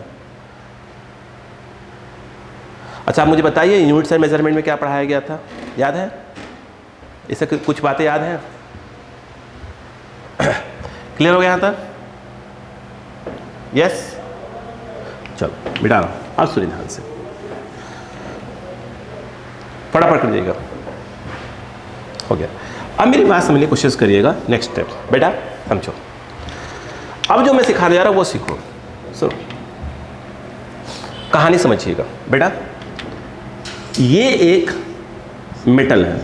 अच्छा आप मुझे बताइए यूनिट्स एंड मेजरमेंट में क्या पढ़ाया गया था, याद है? इससे कुछ बातें याद हैं? क्लियर हो गया यहाँ तक? यस, चलो मिटा रहा हूँ, अब सुनिए ध्यान से, फटाफट कर जाइएगा। हो गया। अब मेरी बात समझने की कोशिश करिएगा। नेक्स्ट स्टेप बेटा समझो, अब जो मैं सिखाने जा रहा हूँ वो सीखो। सुनो, कहानी समझिएगा बेटा। ये एक मेटल है,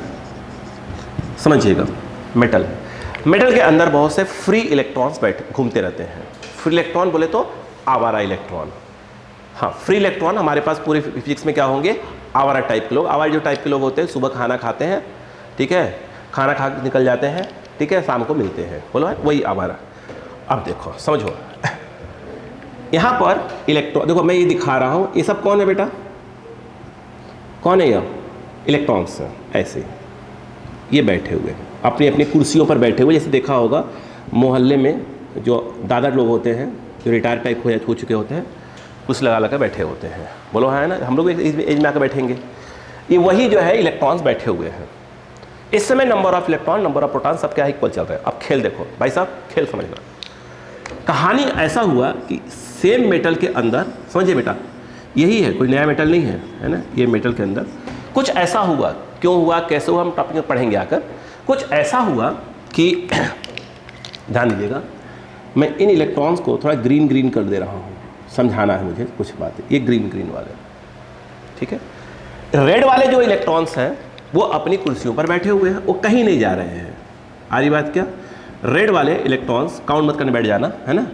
समझिएगा, मेटल है। मेटल के अंदर बहुत से फ्री इलेक्ट्रॉन्स बैठे घूमते रहते हैं। फ्री इलेक्ट्रॉन बोले तो आवारा इलेक्ट्रॉन। हाँ, फ्री इलेक्ट्रॉन हमारे पास पूरे फिजिक्स में क्या होंगे? आवारा टाइप के लोग। आवारा जो टाइप के लोग होते हैं, सुबह खाना खाते हैं, ठीक है, खाना खा के निकल जाते हैं, ठीक है, शाम को मिलते हैं, बोलो है वही आवारा। अब देखो समझो, यहाँ पर इलेक्ट्रॉन, देखो मैं ये दिखा रहा हूँ, ये सब कौन है बेटा? कौन है ये? इलेक्ट्रॉन्स ऐसे ये बैठे हुए अपनी अपनी कुर्सियों पर बैठे हुए। जैसे देखा होगा मोहल्ले में जो दादा लोग होते हैं, जो रिटायर टाइप हो चुके होते हैं, कुछ लगा लगा बैठे होते हैं, बोलो है ना, हम लोग एज में आकर बैठेंगे। ये वही जो है इलेक्ट्रॉन्स बैठे हुए हैं। इस समय number of electron, number of proton सब क्या इक्वल चल रहा है। अब खेल देखो भाई साहब, खेल समझना। कहानी ऐसा हुआ कि सेम मेटल के अंदर, समझिए बेटा, यही है, कोई नया मेटल नहीं है ना, ये मेटल के अंदर कुछ ऐसा हुआ। क्यों हुआ, कैसे हुआ, हम टॉपिक में पढ़ेंगे आकर। कुछ ऐसा हुआ कि ध्यान दीजिएगा, मैं इन इलेक्ट्रॉन्स को थोड़ा ग्रीन ग्रीन कर दे रहा हूँ, समझाना है मुझे कुछ बातें। ये ग्रीन ग्रीन वाले, ठीक है। रेड वाले जो इलेक्ट्रॉन्स हैं वो अपनी कुर्सियों पर बैठे हुए हैं, वो कहीं नहीं जा रहे हैं। आ रही बात क्या? रेड वाले इलेक्ट्रॉन्स, काउंट मत करने बैठ जाना, है ना,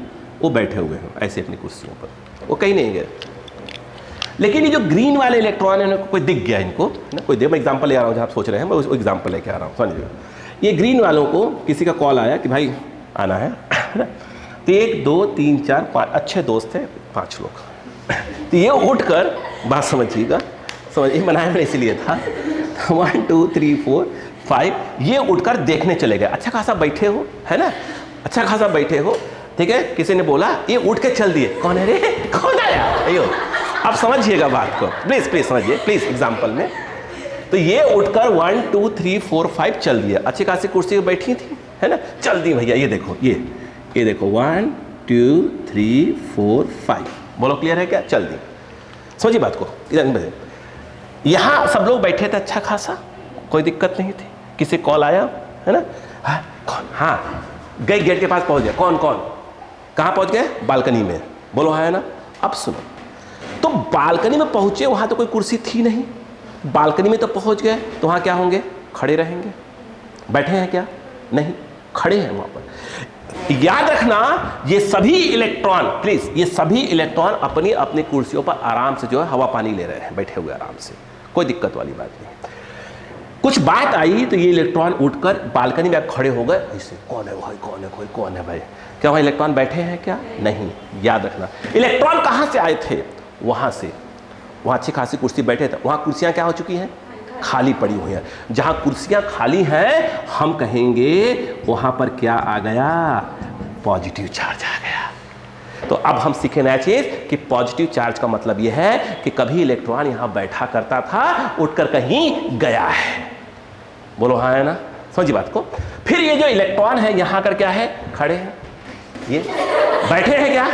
वो बैठे हुए हैं ऐसे अपनी कुर्सियों पर, वो कहीं नहीं गए। लेकिन ये जो ग्रीन वाले इलेक्ट्रॉन है, कोई दिख गया इनको ना, कोई मैं एग्जांपल ले आ रहा हूँ, जहाँ आप सोच रहे हैं मैं उस एग्जांपल लेके आ रहा हूँ, समझिएगा। ये ग्रीन वालों को किसी का कॉल आया कि भाई आना है ना, तो 1 2 3 4 5 अच्छे दोस्त थे, 5 लोग। तो ये उठकर, बात समझिएगा, समझिए, बनाया मैंने इसलिए था, 1 2 3 4 5, ये उठकर देखने चले गए। अच्छा खासा बैठे हो, है ना, अच्छा खासा बैठे हो, ठीक है। किसी ने बोला, ये उठ के चल दिए, कौन है रे, कौन आया, अयो। अब समझिएगा बात को, प्लीज प्लीज समझिए, प्लीज एग्जाम्पल में। तो ये उठकर 1 2 3 4 5 चल दिया। अच्छी खासी कुर्सी पर बैठी थी, है ना, चल दी भैया। ये देखो, ये देखो 1 2 3 4 5, बोलो क्लियर है क्या? चल दी। समझिए बात को, इधर यहाँ सब लोग बैठे थे अच्छा खासा, कोई दिक्कत नहीं थी। किसी कॉल आया, है ना, हाँ कौन, हाँ गए, गेट के पास पहुंच गया। कौन कौन, कहाँ पहुंच गए? बालकनी में, बोलो है ना। अब सुनो, तो बालकनी में पहुंचे, वहां तो कोई कुर्सी थी नहीं, बालकनी में तो पहुंच गए, तो वहां क्या होंगे? खड़े रहेंगे। बैठे हैं क्या? नहीं, खड़े हैं वहां पर। याद रखना, ये सभी इलेक्ट्रॉन, प्लीज, ये सभी इलेक्ट्रॉन अपनी अपनी कुर्सियों पर आराम से जो है हवा पानी ले रहे हैं, बैठे हुए आराम से, कोई दिक्कत वाली बात नहीं। कुछ बात आई तो ये इलेक्ट्रॉन उठकर बालकनी में खड़े हो गए ऐसे, कौन है भाई, कौन है, कोई कौन है भाई? क्या वहाँ इलेक्ट्रॉन बैठे हैं क्या? नहीं। याद रखना, इलेक्ट्रॉन कहाँ से आए थे? वहाँ से। वहाँ अच्छी खासी कुर्सी बैठे थे, वहाँ कुर्सियाँ क्या हो चुकी हैं? खाली पड़ी हुई हैं। जहाँ कुर्सियाँ खाली हैं, हम कहेंगे वहाँ पर क्या आ गया? पॉजिटिव चार्ज आ गया। तो अब हम सीखे नया चीज कि पॉजिटिव चार्ज का मतलब यह है कि कभी इलेक्ट्रॉन यहाँ बैठा करता था, उठकर कहीं गया है, बोलो हाँ है ना, समझिए बात को। फिर ये जो इलेक्ट्रॉन है यहाँ कर क्या है? खड़े हैं, ये बैठे हैं क्या?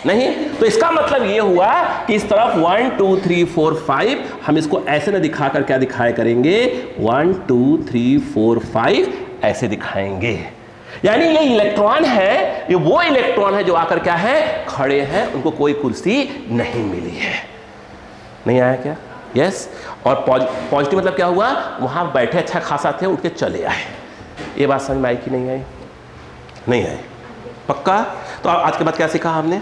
नहीं। तो इसका मतलब ये हुआ कि इस तरफ 1 2 3 4 5, हम इसको ऐसे ना दिखाकर क्या दिखाया करेंगे? 1 2 3 4 5 ऐसे दिखाएंगे। यानी ये इलेक्ट्रॉन है, ये वो इलेक्ट्रॉन है जो आकर क्या है? खड़े हैं, उनको कोई कुर्सी नहीं मिली है। नहीं आया क्या? यस। और पॉजिटिव मतलब क्या हुआ? वहां बैठे अच्छा खासा थे, उठ के चले आए। ये बात समझ में आई कि नहीं आई? नहीं आई, पक्का। तो आज के बाद क्या सीखा हमने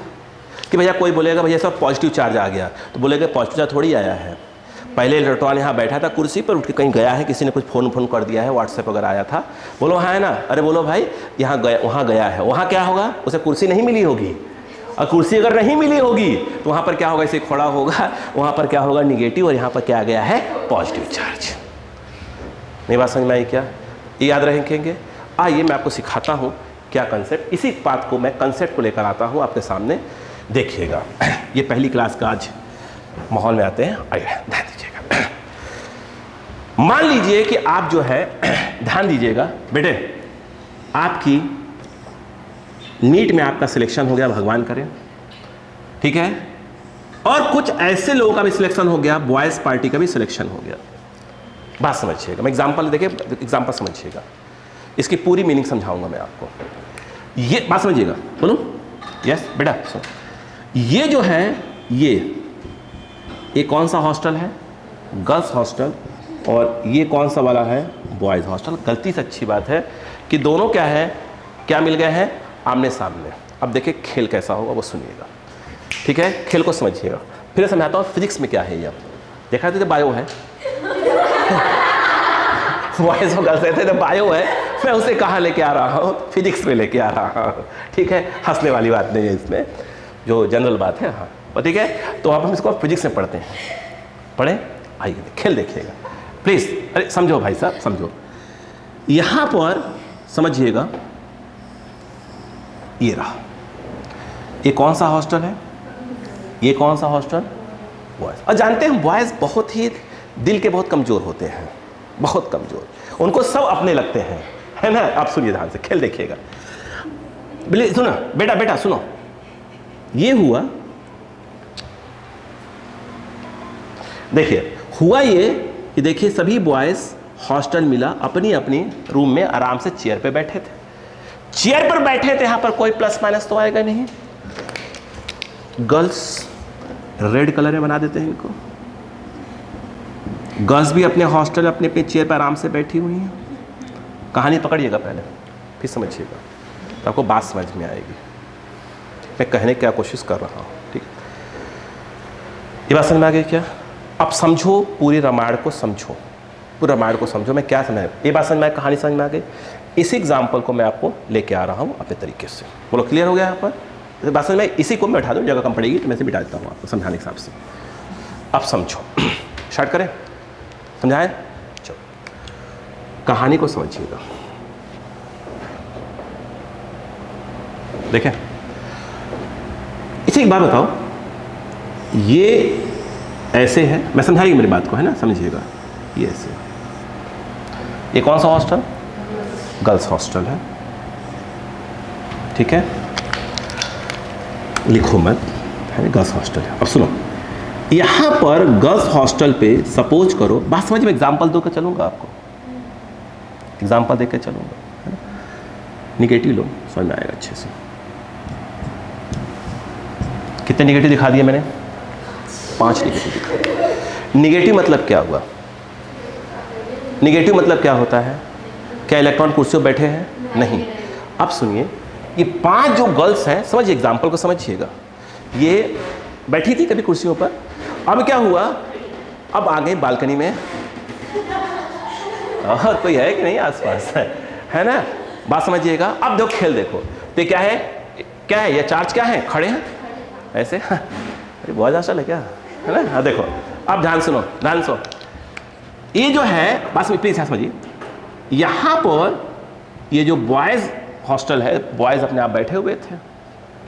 कि भैया कोई बोलेगा भैया सब पॉजिटिव चार्ज आ गया, तो बोलेगा पॉजिटिव चार्ज थोड़ी आया है। पहले इलेक्ट्रॉन यहाँ बैठा था कुर्सी पर, उठ के कहीं गया है, किसी ने कुछ फ़ोन कर दिया है, व्हाट्सएप वगैरह आया था, बोलो हाँ है ना, अरे बोलो भाई यहाँ गया, वहाँ गया है, वहाँ क्या होगा? उसे कुर्सी नहीं मिली होगी, और कुर्सी अगर नहीं मिली होगी तो वहाँ पर क्या होगा? इसे खड़ा होगा, वहाँ पर क्या होगा? निगेटिव, और यहाँ पर क्या आ गया है? Positive charge. नहीं बात समझ में आई क्या? ये याद रखेंगे। आइए मैं आपको सिखाता हूँ क्या कंसेप्ट, इसी बात को मैं कंसेप्ट को लेकर आता हूँ आपके सामने, देखिएगा। ये पहली क्लास का आज माहौल में आते हैं, आइए ध्यान दीजिए। मान लीजिए कि आप जो है ध्यान दीजिएगा बेटे, आपकी नीट में आपका सिलेक्शन हो गया, भगवान करे, ठीक है, और कुछ ऐसे लोगों का भी सिलेक्शन हो गया, बॉयज पार्टी का भी सिलेक्शन हो गया। बात समझिएगा, मैं एग्जांपल देखिए, एग्जांपल समझिएगा, इसकी पूरी मीनिंग समझाऊंगा मैं आपको। ये बात समझिएगा, बोलो यस बेटा सुन। ये जो है ये कौन सा हॉस्टल है? Girls hostel. और ये कौन सा वाला है? Boys hostel. गलती से अच्छी बात है कि दोनों क्या है, क्या मिल गए हैं? आमने सामने। अब देखिए खेल कैसा होगा वो सुनिएगा, ठीक है, खेल को समझिएगा। फिर समझाता हूँ फिजिक्स में क्या है। ये देखा तो बायो है बॉयज और गर्ल्स रहते तो बायो है, मैं उसे कहाँ लेके आ रहा हूँ? फिजिक्स में लेके आ रहा हूँ, ठीक है। हंसने वाली बात नहीं है इसमें, जो जनरल बात है, हाँ ठीक है। तो आप हम इसको फिजिक्स में पढ़ते हैं, पढ़े, आइए खेल देखिएगा प्लीज। अरे समझो भाई साहब, समझो। यहां पर समझिएगा, ये रहा, ये कौन सा हॉस्टल है? ये कौन सा हॉस्टल? बॉयज। और जानते हैं बॉयज बहुत ही दिल के बहुत कमजोर होते हैं, बहुत कमजोर, उनको सब अपने लगते हैं, है ना। आप सुनिए ध्यान से, खेल देखिएगा। बोले सुनो बेटा, बेटा सुनो, ये हुआ, देखिए हुआ ये कि देखिए सभी बॉयज हॉस्टल मिला, अपनी अपनी रूम में आराम से चेयर पे बैठे थे। चेयर पर बैठे थे, यहां पर कोई प्लस माइनस तो आएगा नहीं। गर्ल्स रेड कलर में बना देते हैं इनको। गर्ल्स भी अपने हॉस्टल अपने अपने चेयर पर आराम से बैठी हुई हैं। कहानी पकड़िएगा पहले, फिर समझिएगा, तो आपको बात समझ में आएगी मैं कहने की क्या कोशिश कर रहा हूँ, ठीक। ये बात समझ में आ गई क्या? अब समझो, पूरे रामायण को समझो, पूरे रामायण को समझो, मैं क्या समझ, ये बात समझ में, कहानी समझ में आ गई। इसी एग्जाम्पल को मैं आपको लेके आ रहा हूँ अपने तरीके से। बोलो क्लियर हो गया यहाँ पर? बात समझ में, इसी को मैं बैठा दूँ, जगह कम पड़ेगी तो मैं से बिठा देता हूँ आपको समझाने के हिसाब से। अब समझो, स्टार्ट करें, समझाएं? चलो कहानी को समझिएगा। देखें, इसे एक बात बताओ, ये ऐसे है, मैं समझाइए मेरी बात को, है ना, समझिएगा। ये ऐसे, ये कौन सा हॉस्टल? गर्ल्स हॉस्टल है, ठीक है, लिखो मत, है गर्ल्स हॉस्टल है। अब सुनो, यहां पर गर्ल्स हॉस्टल पे सपोज करो, बात समझ में, एग्जाम्पल दो के चलूंगा आपको, एग्जाम्पल देकर चलूंगा, है ना। निगेटिव लो, समझ में आएगा अच्छे से। कितने निगेटिव दिखा दिए मैंने? 5 निगेटिव दिखा। निगेटिव मतलब क्या हुआ? निगेटिव मतलब क्या होता है? क्या इलेक्ट्रॉन कुर्सियों बैठे हैं? नहीं। अब सुनिए, ये 5 जो गर्ल्स हैं, समझिए एग्जाम्पल को समझिएगा, ये बैठी थी कभी कुर्सियों पर, अब क्या हुआ, अब आ गए बालकनी में, और कोई है कि नहीं आसपास, है ना। बात समझिएगा। अब देखो खेल देखो, तो क्या है, क्या है ये चार्ज, क्या है, खड़े हैं ऐसे, अरे बहुत आशा है क्या, है ना। हाँ देखो, अब ध्यान सुनो, ध्यान सुनो, ये जो है, बस प्लीज समझिए, यहाँ पर ये जो बॉयज हॉस्टल है, बॉयज अपने आप बैठे हुए थे,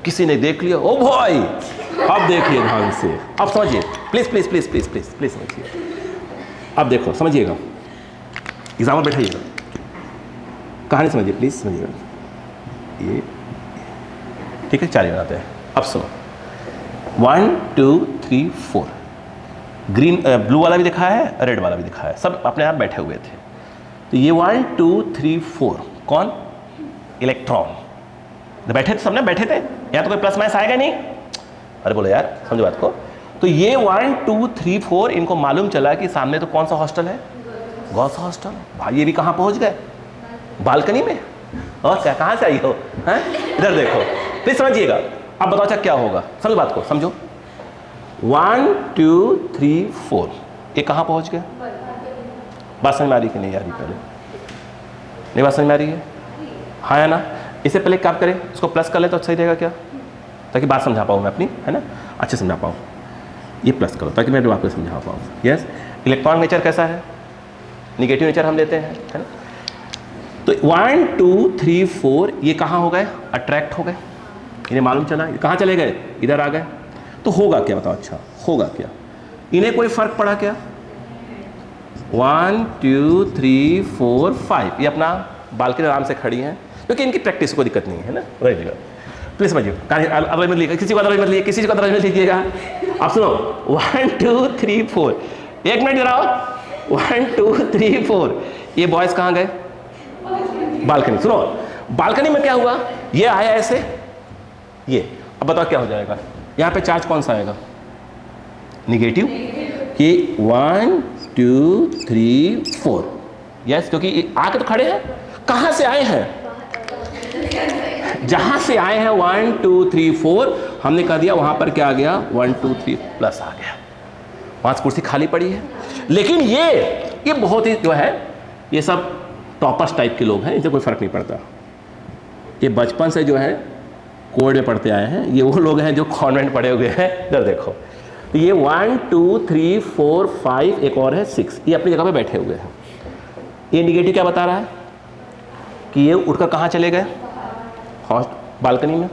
किसी ने देख लिया, ओ भाई, अब देखिए ध्यान से, अब समझिए please please please please please please समझिए। अब देखो समझिएगा, एग्जाम्पल बैठाइएगा, कहानी समझिए प्लीज, समझिएगा। ये ठीक है, 4 बनाते हैं। अब सुनो, 1 2 3 4, ग्रीन ब्लू वाला भी दिखा है, रेड वाला भी दिखा है, सब अपने आप बैठे हुए थे। तो ये 1 2 3 4 कौन? इलेक्ट्रॉन। बैठे थे, सबने बैठे थे, यहाँ तो कोई प्लस माइनस आएगा नहीं। अरे बोलो यार, समझो बात को। तो ये 1 2 3 4 इनको मालूम चला कि सामने तो कौन सा हॉस्टल है? Girls hostel. भाई ये भी कहाँ पहुँच गए? बालकनी में। और क्या, कहाँ से आई हो? हैं, इधर देखो, प्लीज समझिएगा। अब बताओ अच्छा क्या होगा, समझो बात को, समझो। 1 2 3 4 ये कहाँ पहुँच गए? बात समझ में आ रही कि नहीं आ रही? पहले नहीं बात समझ में आ रही है? हाँ या ना? इससे पहले क्या करें, इसको प्लस कर ले तो सही रहेगा क्या, ताकि बात समझा पाऊँ मैं अपनी, है ना, अच्छे समझा पाऊँ। ये प्लस करो ताकि मैं बात को समझा पाऊँ। यस, इलेक्ट्रॉन नेचर कैसा है? निगेटिव नेचर हम लेते हैं, है ना। तो 1 2 3 4 ये कहाँ हो गए? अट्रैक्ट हो गए, इन्हें मालूम चला, ये कहाँ चले गए? इधर आ गए। तो होगा क्या, बताओ अच्छा होगा क्या? इन्हें कोई फर्क पड़ा क्या? 1 2 3 4 5, ये अपना बालकनी आराम से खड़ी हैं क्योंकि इनकी प्रैक्टिस को दिक्कत नहीं है ना। रहिएगा प्लीज समझिए, अदरवाइज मत लीजिएगा, किसी को अदरवाइज मत लीजिए, किसी को अदरवाइज मत लीजिएगा। आप सुनो 1 2 3 4, एक मिनट जरा, 1 2 3 4, ये बॉयज कहाँ गए? बालकनी। सुनो बालकनी में क्या हुआ, ये आया ऐसे, ये अब बताओ क्या हो जाएगा, यहाँ पे चार्ज कौन सा आएगा? निगेटिव। कि 1 2 3 4, यस, क्योंकि आके तो खड़े हैं, कहां से आए हैं? जहां से आए हैं 1 2 3 4, हमने कह दिया वहां पर क्या आ गया? 1 2 3 प्लस आ गया, वहां कुर्सी खाली पड़ी है। लेकिन ये बहुत ही जो है, ये सब टॉपर्स टाइप के लोग हैं, इनसे कोई फर्क नहीं पड़ता। ये बचपन से जो है कोड में पढ़ते आए हैं, ये वो लोग हैं जो कॉन्वेंट पढ़े हुए हैं। इधर देखो, तो ये 1 2 3 4 5, एक और है 6, ये अपनी जगह पे बैठे हुए हैं। ये निगेटिव क्या बता रहा है कि ये उठकर कहाँ चले गए? बालकनी में।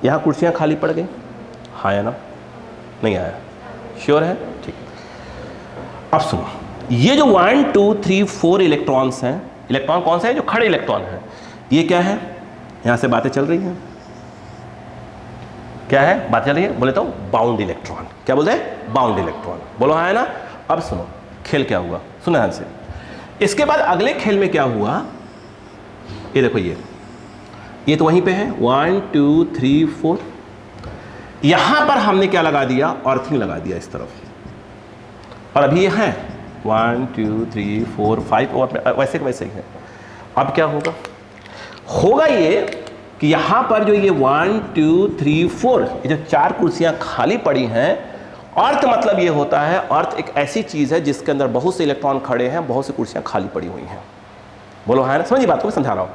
यहाँ कुर्सियाँ खाली पड़ गई, हाँ या ना? नहीं आया, श्योर है? ठीक। अब सुनो, ये जो 1 2 3 4 इलेक्ट्रॉन्स हैं, इलेक्ट्रॉन कौन से हैं? जो खड़े इलेक्ट्रॉन हैं। ये क्या है? यहाँ से बातें चल रही हैं, क्या है बात चल रही है? बोले तो बाउंड इलेक्ट्रॉन। क्या बोलते हैं? Bound electron. बोलो हाँ है ना? अब सुनो खेल क्या हुआ, सुनो ध्यान से। इसके बाद अगले खेल में क्या हुआ, ये देखो, ये तो वहीं पे है 1 2 3 4, यहां पर हमने क्या लगा दिया? अर्थिंग लगा दिया इस तरफ, और अभी ये है 1 2 3 4 5, और वैसे के वैसे ही है। अब क्या होगा? होगा ये कि यहां पर जो ये 1 2 3 4, ये जो 4 कुर्सियां खाली पड़ी हैं, अर्थ मतलब ये होता है, अर्थ एक ऐसी चीज है जिसके अंदर बहुत से इलेक्ट्रॉन खड़े हैं, बहुत सी कुर्सियां खाली पड़ी हुई हैं। बोलो हाँ ना? समझिए बात को, मैं समझा रहा हूं।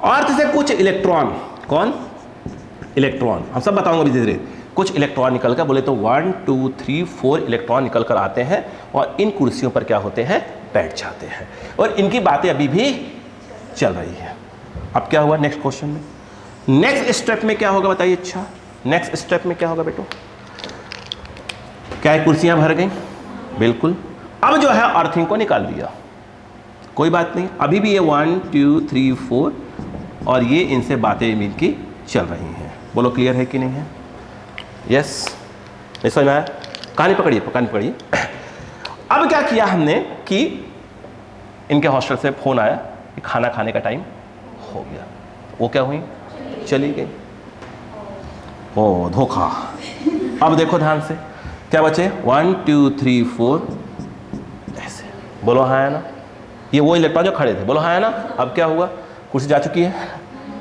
अर्थ से कुछ इलेक्ट्रॉन, कौन? इलेक्ट्रॉन, हम सब बताऊंगा धीरे धीरे। कुछ इलेक्ट्रॉन निकल कर, बोले तो 1 2 3 4 इलेक्ट्रॉन निकल कर आते हैं और इन कुर्सियों पर क्या होते हैं? बैठ जाते हैं, और इनकी बातें अभी भी चल रही है। अब क्या हुआ नेक्स्ट क्वेश्चन में? नेक्स्ट स्टेप में क्या होगा बताइए? अच्छा, नेक्स्ट स्टेप में क्या होगा बेटो? क्या है? कुर्सियां भर गई, बिल्कुल। अब जो है अर्थिंग को निकाल दिया, कोई बात नहीं, अभी भी ये 1 2 3 4 और ये इनसे बातें इनकी चल रही हैं। बोलो क्लियर है कि नहीं है? यस, नहीं समझ में आया? कहानी पकड़िए, कहानी पकड़िए। अब क्या किया हमने कि इनके हॉस्टल से फोन आया कि खाना खाने का टाइम हो गया। वो क्या हुई? चली गई। ओ धोखा। अब देखो ध्यान से, क्या बचे? 1 2 3 4, ऐसे। बोलो हाँ है ना? ये वो इलेक्ट्रॉन जो खड़े थे, बोलो हाँ है ना? अब क्या हुआ? कुर्सी जा चुकी है,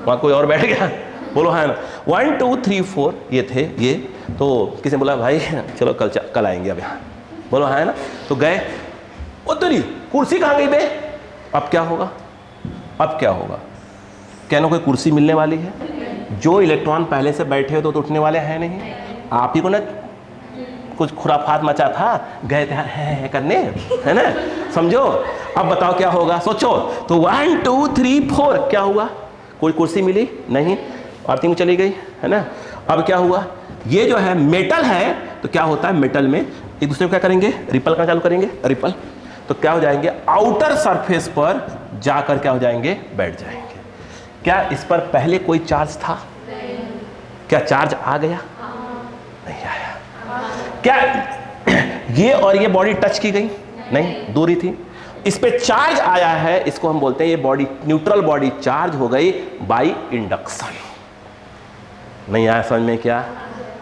वहाँ कोई और बैठ गया। बोलो हाँ है ना? 1 2 3 4 ये थे, ये तो किसी ने बोला भाई चलो कल आएंगे अब यहाँ। बोलो हाँ है ना? तो गए, वो तो नहीं, कुर्सी कहाँ गई बे? अब क्या होगा? अब क्या होगा? क्या ना कोई कुर्सी मिलने वाली है? जो इलेक्ट्रॉन पहले से बैठे हो तो उठने वाले हैं नहीं। आप ही को ना कुछ खुराफात मचा था, गए थे है करने, है ना? समझो। अब बताओ क्या होगा, सोचो। तो 1 2 3 4 क्या हुआ? कोई कुर्सी मिली नहीं, अर्थिंग चली गई, है ना? अब क्या हुआ? ये जो है मेटल है, तो क्या होता है मेटल में एक दूसरे को क्या करेंगे? रिपल करना चालू करेंगे, रिपल। तो क्या हो जाएंगे? आउटर सरफेस पर जाकर क्या हो जाएंगे? बैठ जाएंगे। क्या इस पर पहले कोई चार्ज था? क्या चार्ज आ गया? नहीं आया। क्या ये और ये बॉडी टच की गई? नहीं, दूरी थी। इस पे चार्ज आया है, इसको हम बोलते हैं ये बॉडी न्यूट्रल बॉडी चार्ज हो गई बाय इंडक्शन। नहीं आया समझ में? क्या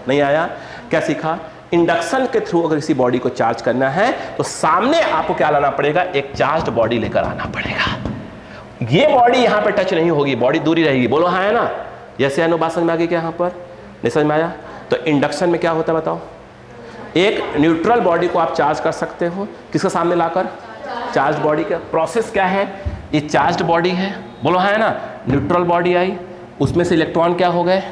नहीं आया? क्या सीखा? इंडक्शन के थ्रू अगर किसी बॉडी को चार्ज करना है तो सामने आपको क्या लाना पड़ेगा? एक चार्ज बॉडी लेकर आना पड़ेगा। ये बॉडी यहां पे टच नहीं होगी, बॉडी दूरी रहेगी। बोलो हाँ है ना? जैसे है, बात समझ में आ गई क्या? यहां पर नहीं समझ में आया? तो इंडक्शन में क्या होता है बताओ? एक न्यूट्रल बॉडी को आप चार्ज कर सकते हो, किसके सामने लाकर? चार्ज बॉडी का प्रोसेस क्या है? ये चार्ज बॉडी है, बोलो हाँ है ना? न्यूट्रल बॉडी आई, उसमें से इलेक्ट्रॉन क्या हो गए?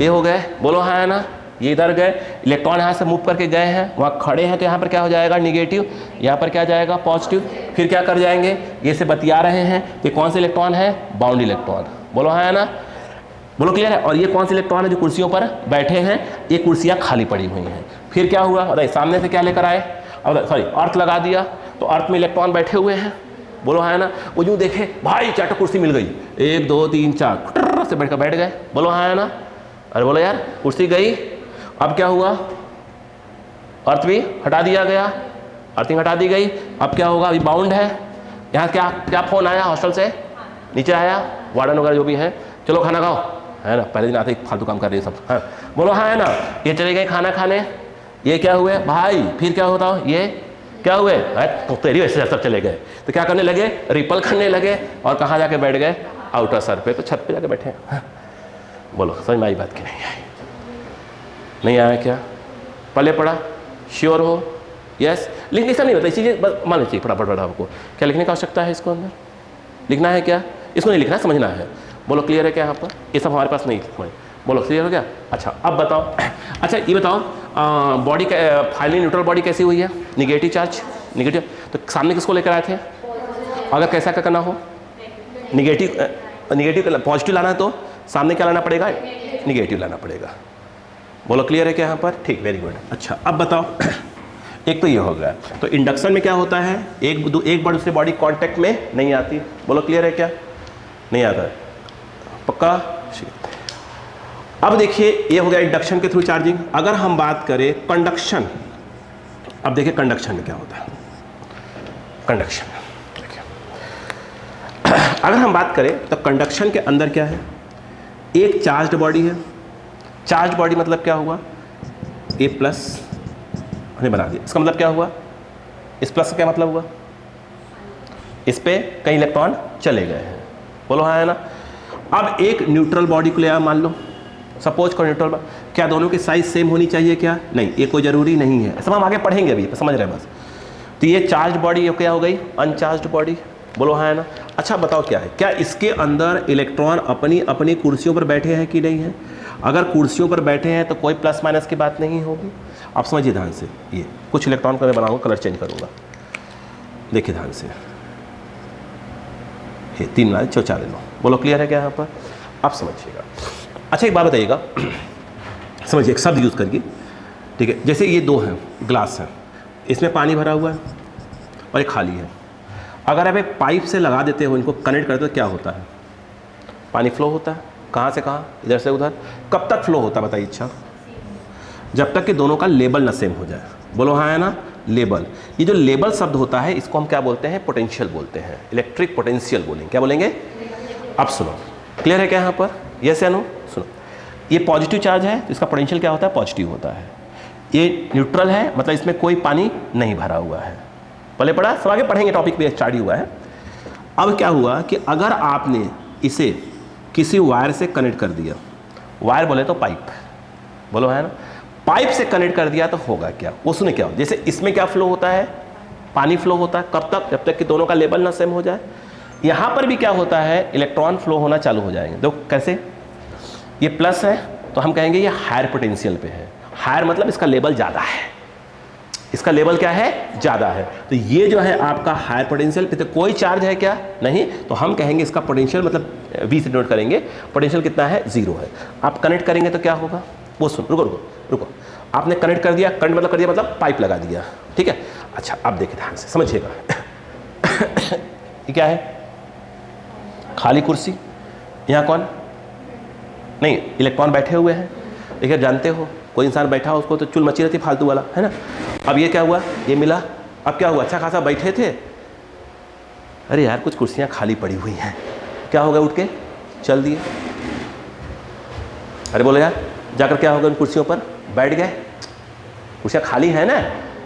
ये हो गए, बोलो हाँ है ना? ये इधर गए, इलेक्ट्रॉन यहाँ से मूव करके गए हैं, वहाँ खड़े हैं, तो यहाँ पर क्या हो जाएगा? निगेटिव। यहाँ पर क्या जाएगा? पॉजिटिव। फिर क्या कर जाएंगे? ये से बतिया रहे हैं, तो कौन से इलेक्ट्रॉन है? Bound electron. बोलो हाँ है ना? बोलो क्लियर है? और ये कौन से इलेक्ट्रॉन है जो कुर्सियों पर बैठे हैं? ये कुर्सियाँ खाली पड़ी हुई हैं। फिर क्या हुआ? अरे सामने से क्या लेकर आए? अब सॉरी, अर्थ लगा दिया, तो अर्थ में इलेक्ट्रॉन बैठे हुए हैं, बोलो हाँ है ना। वो यूँ देखे भाई 4 कुर्सी मिल गई, 1 2 3 4 से बैठ गए, बोलो हाँ है ना। अरे बोलो यार कुर्सी गई, अब क्या हुआ, अर्थ भी हटा दिया गया, अर्थिंग हटा दी गई। अब क्या होगा, अभी बाउंड है। यहाँ क्या क्या फ़ोन आया हॉस्टल से, नीचे आया वार्डन वगैरह जो भी है, चलो खाना खाओ, है ना। पहले दिन आते ही फालतू काम कर रही है सब, हाँ बोलो हाँ है ना। ये चले गए खाना खाने, ये क्या हुए भाई, फिर क्या होता हो, ये क्या हुए, तो तेरी वैसे सब चले गए। तो क्या करने लगे, रिपल करने लगे, और कहाँ जाके बैठ गए, आउटर सर पे, तो छत पे जाके बैठे। हाँ बोलो समझ में आई बात की नहीं आई, नहीं आया क्या, पले पड़ा, श्योर हो, यस। लिखने से नहीं होता, इसी चीज़ मान लीजिए फटाफट आपको क्या लिखने की आवश्यकता है, इसको अंदर लिखना है क्या, इसको नहीं लिखना, समझना है। बोलो क्लियर है क्या यहाँ पर, ये सब हमारे पास नहीं समझ, बोलो क्लियर हो गया। अच्छा अब बताओ, अच्छा ये बताओ बॉडी का फाइनली न्यूट्रल बॉडी कैसी हुई है, निगेटिव चार्ज, निगेटिव। तो सामने किसको लेकर आए थे, अगर कैसा क्या करना हो, निगेटिव पॉजिटिव लाना है तो सामने क्या लाना पड़ेगा, निगेटिव लाना पड़ेगा। बोलो क्लियर है क्या यहाँ पर, ठीक, वेरी गुड। अच्छा अब बताओ, एक तो ये हो गया। तो इंडक्शन में क्या होता है, एक बॉडी दूसरे बॉडी कांटेक्ट में नहीं आती, बोलो क्लियर है क्या, नहीं आता है, पक्का। अब देखिए ये हो गया इंडक्शन के थ्रू चार्जिंग। अगर हम बात करें कंडक्शन, अब देखिए कंडक्शन में क्या होता है, कंडक्शन देखिए अगर हम बात करें तो कंडक्शन के अंदर क्या है, एक चार्ज्ड बॉडी है। चार्ज बॉडी मतलब क्या हुआ, ए प्लस हमने बना दिया, इसका मतलब क्या हुआ, इस प्लस का क्या मतलब हुआ, इस पे कई इलेक्ट्रॉन चले गए हैं, बोलो हाँ है ना। अब एक न्यूट्रल बॉडी को ले आया, मान लो सपोज करो न्यूट्रल, क्या दोनों की साइज सेम होनी चाहिए क्या, नहीं, ये कोई ज़रूरी नहीं है, सब हम आगे पढ़ेंगे अभी, समझ रहे हैं बस। तो ये चार्ज बॉडी क्या हो गई, अनचार्ज बॉडी, बोलो हाँ है ना। अच्छा बताओ क्या है, क्या इसके अंदर इलेक्ट्रॉन अपनी अपनी कुर्सियों पर बैठे हैं कि नहीं है, अगर कुर्सियों पर बैठे हैं तो कोई प्लस माइनस की बात नहीं होगी। आप समझिए ध्यान से, ये कुछ इलेक्ट्रॉन का मैं बनाऊंगा, कलर चेंज करूंगा, देखिए ध्यान से, ये 3 वाले 4 ले लो, बोलो क्लियर है क्या यहाँ पर, आप समझिएगा। अच्छा एक बात बताइएगा, समझिए एक शब्द यूज़ करिए, ठीक है। जैसे ये 2 हैं ग्लास हैं, इसमें पानी भरा हुआ है और एक खाली है। अगर आप एक पाइप से लगा देते हो, इनको कनेक्ट करते हो, क्या होता है, पानी फ्लो होता है, कहाँ से कहाँ, इधर से उधर। कब तक फ्लो होता है बताइए, इच्छा, जब तक कि दोनों का लेबल न सेम हो जाए, बोलो हाँ है ना, लेबल। ये जो लेबल शब्द होता है इसको हम क्या बोलते हैं, पोटेंशियल बोलते हैं, इलेक्ट्रिक पोटेंशियल बोलेंगे, क्या बोलेंगे। अब सुनो, क्लियर है क्या यहाँ पर, यस या नो। सुनो, ये पॉजिटिव चार्ज है तो इसका पोटेंशियल क्या होता है, पॉजिटिव होता है। ये न्यूट्रल है मतलब इसमें कोई पानी नहीं भरा हुआ है, पहले पढ़ा, सब आगे पढ़ेंगे, टॉपिक भी स्टार्ट ही हुआ है। अब क्या हुआ कि अगर आपने इसे किसी वायर से कनेक्ट कर दिया, वायर बोले तो पाइप, बोलो है ना, पाइप से कनेक्ट कर दिया तो होगा क्या, उसमें क्या हो, जैसे इसमें क्या फ्लो होता है, पानी फ्लो होता है, कब तक, जब तक कि दोनों का लेवल ना सेम हो जाए। यहाँ पर भी क्या होता है, इलेक्ट्रॉन फ्लो होना चालू हो जाएंगे। देखो कैसे, ये प्लस है तो हम कहेंगे ये हायर पोटेंशियल पे है, हायर मतलब इसका लेवल ज़्यादा है, इसका लेवल क्या है, ज़्यादा है। तो ये जो है आपका हायर पोटेंशियल पे, तो कोई चार्ज है क्या, नहीं, तो हम कहेंगे इसका पोटेंशियल मतलब V से डिनोट करेंगे, पोटेंशियल कितना है, 0 है। आप कनेक्ट करेंगे तो क्या होगा, वो सुन, रुको रुको रुको, आपने कनेक्ट कर दिया, करंट मतलब कर दिया मतलब पाइप लगा दिया, ठीक है। अच्छा अब देखिए ध्यान से समझिएगा, ये क्या है, खाली कुर्सी, यहाँ कौन, नहीं इलेक्ट्रॉन बैठे हुए हैं, देखिए जानते हो कोई इंसान बैठा हो उसको तो चुल मची रहती फालतू वाला, है ना। अब ये क्या हुआ, ये मिला, अब क्या हुआ, अच्छा खासा बैठे थे, अरे यार कुछ कुर्सियाँ खाली पड़ी हुई हैं, क्या हो गया, उठ के चल दिए, अरे बोले यार जाकर क्या होगा, उन कुर्सियों पर बैठ गए, कुर्सियाँ खाली है ना।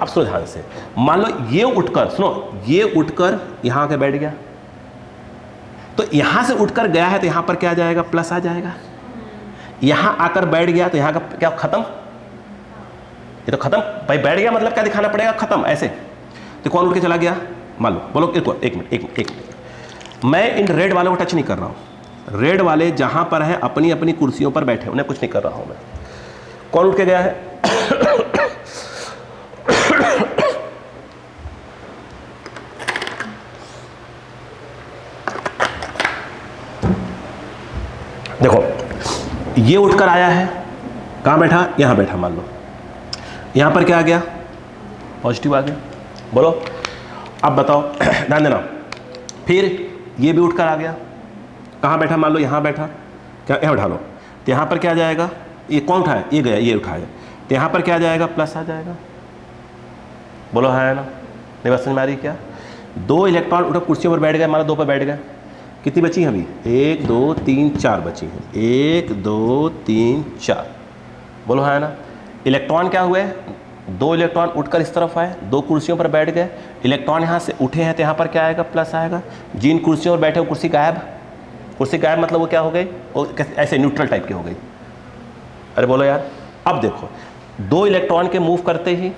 अब सुनो ध्यान से, मान लो ये उठकर, सुनो ये उठकर यहाँ आके बैठ गया, तो यहाँ से उठकर गया है तो यहाँ पर क्या आ जाएगा, प्लस आ जाएगा। यहाँ आकर बैठ गया तो यहाँ का क्या खत्म, ये तो खत्म भाई, बैठ गया मतलब क्या दिखाना पड़ेगा, खत्म, ऐसे। तो कौन उठ के चला गया, मान लो, बोलो एक मिनट, मैं इन रेड वालों को टच नहीं कर रहा हूँ, रेड वाले जहाँ पर हैं अपनी अपनी कुर्सियों पर बैठे, उन्हें कुछ नहीं कर रहा हूँ मैं। कौन उठ के गया है, देखो ये उठकर आया है, कहाँ बैठा, यहाँ बैठा, मान लो यहाँ पर क्या आ गया, पॉजिटिव आ गया, बोलो। अब बताओ ध्यान देना, फिर ये भी उठकर आ गया, कहाँ बैठा, मान लो यहाँ बैठा, क्या यहाँ बैठा लो, तो यहाँ पर क्या जाएगा, ये कौन उठाया, ये गया, ये उठाया, तो यहाँ पर क्या जाएगा, प्लस आ जाएगा। बोलो है ना, नहीं बात समझ में आ रही क्या? 2 इलेक्ट्रॉन उठकर कुर्सियों पर बैठ गए, मान लो 2 पर बैठ गए, कितनी बची हैं अभी, 1 2 3 4 बची हैं, 1 2 3 4। बोलो है ना, इलेक्ट्रॉन क्या हुए, 2 इलेक्ट्रॉन उठकर इस तरफ आए, 2 कुर्सियों पर बैठ गए, इलेक्ट्रॉन यहाँ से उठे हैं तो यहाँ पर क्या आएगा, प्लस आएगा। जिन कुर्सियों पर बैठे वो कुर्सी गायब, कुर्सी गायब मतलब वो क्या हो गई, वो ऐसे न्यूट्रल टाइप की हो गई। अरे बोलो यार, अब देखो 2 इलेक्ट्रॉन के मूव करते ही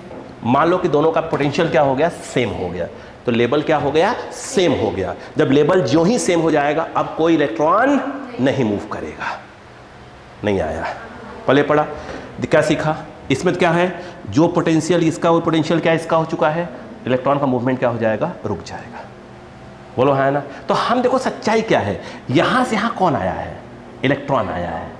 मान लो कि दोनों का पोटेंशियल क्या हो गया, सेम हो गया, तो लेवल क्या हो गया, सेम हो गया। जब लेवल जो ही सेम हो जाएगा अब कोई इलेक्ट्रॉन नहीं मूव करेगा। नहीं आया, पले पड़ा, क्या सीखा, इसमें क्या है, जो पोटेंशियल इसका वो पोटेंशियल क्या इसका हो चुका है, इलेक्ट्रॉन का मूवमेंट क्या हो जाएगा, रुक जाएगा। बोलो है ना, तो हम देखो सच्चाई क्या है, यहां से यहां कौन आया है, इलेक्ट्रॉन आया है,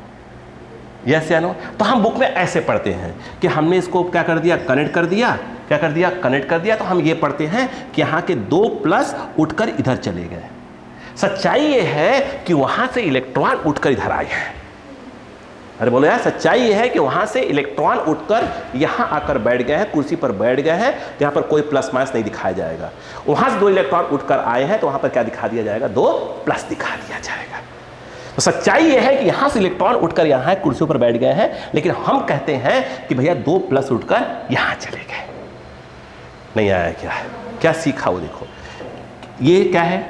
यस या नो। तो हम बुक में ऐसे पढ़ते हैं कि हमने इसको क्या कर दिया, कनेक्ट कर दिया, क्या कर दिया, कनेक्ट कर दिया, तो हम ये पढ़ते हैं कि यहाँ के 2 प्लस उठकर इधर चले गए। सच्चाई ये है कि वहां से इलेक्ट्रॉन उठकर इधर आए हैं। अरे बोलो यार, सच्चाई ये है कि वहां से इलेक्ट्रॉन उठकर यहां आकर बैठ गए हैं, कुर्सी पर बैठ गए हैं, तो यहां पर कोई प्लस माइनस नहीं दिखाया जाएगा। वहां से 2 इलेक्ट्रॉन उठकर आए हैं तो वहां पर क्या दिखा दिया जाएगा, 2 प्लस दिखा दिया जाएगा। तो सच्चाई ये है कि यहां से इलेक्ट्रॉन उठकर यहां कुर्सियों पर बैठ गए हैं, लेकिन हम कहते हैं कि भैया 2 प्लस उठकर यहां चले गए। नहीं आया क्या, क्या सीखा वो देखो, ये क्या है,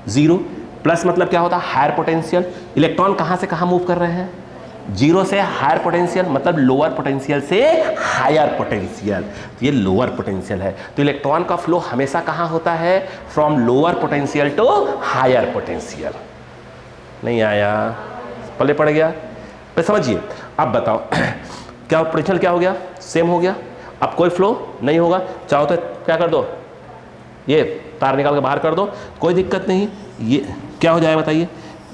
0 प्लस मतलब क्या होता है, हायर पोटेंशियल। इलेक्ट्रॉन कहां से कहां मूव कर रहे हैं, 0 से हायर पोटेंशियल, मतलब लोअर पोटेंशियल से हायर पोटेंशियल, तो ये लोअर पोटेंशियल है। तो इलेक्ट्रॉन का फ्लो हमेशा कहां होता है, from lower potential to higher potential. नहीं आया, पल्ले पड़ गया, तो समझिए। अब बताओ क्या पोटेंशियल क्या हो गया, सेम हो गया, अब कोई फ्लो नहीं होगा। चाहो तो क्या कर दो, ये तार निकाल के बाहर कर दो, कोई दिक्कत नहीं। ये क्या हो जाएगा बताइए,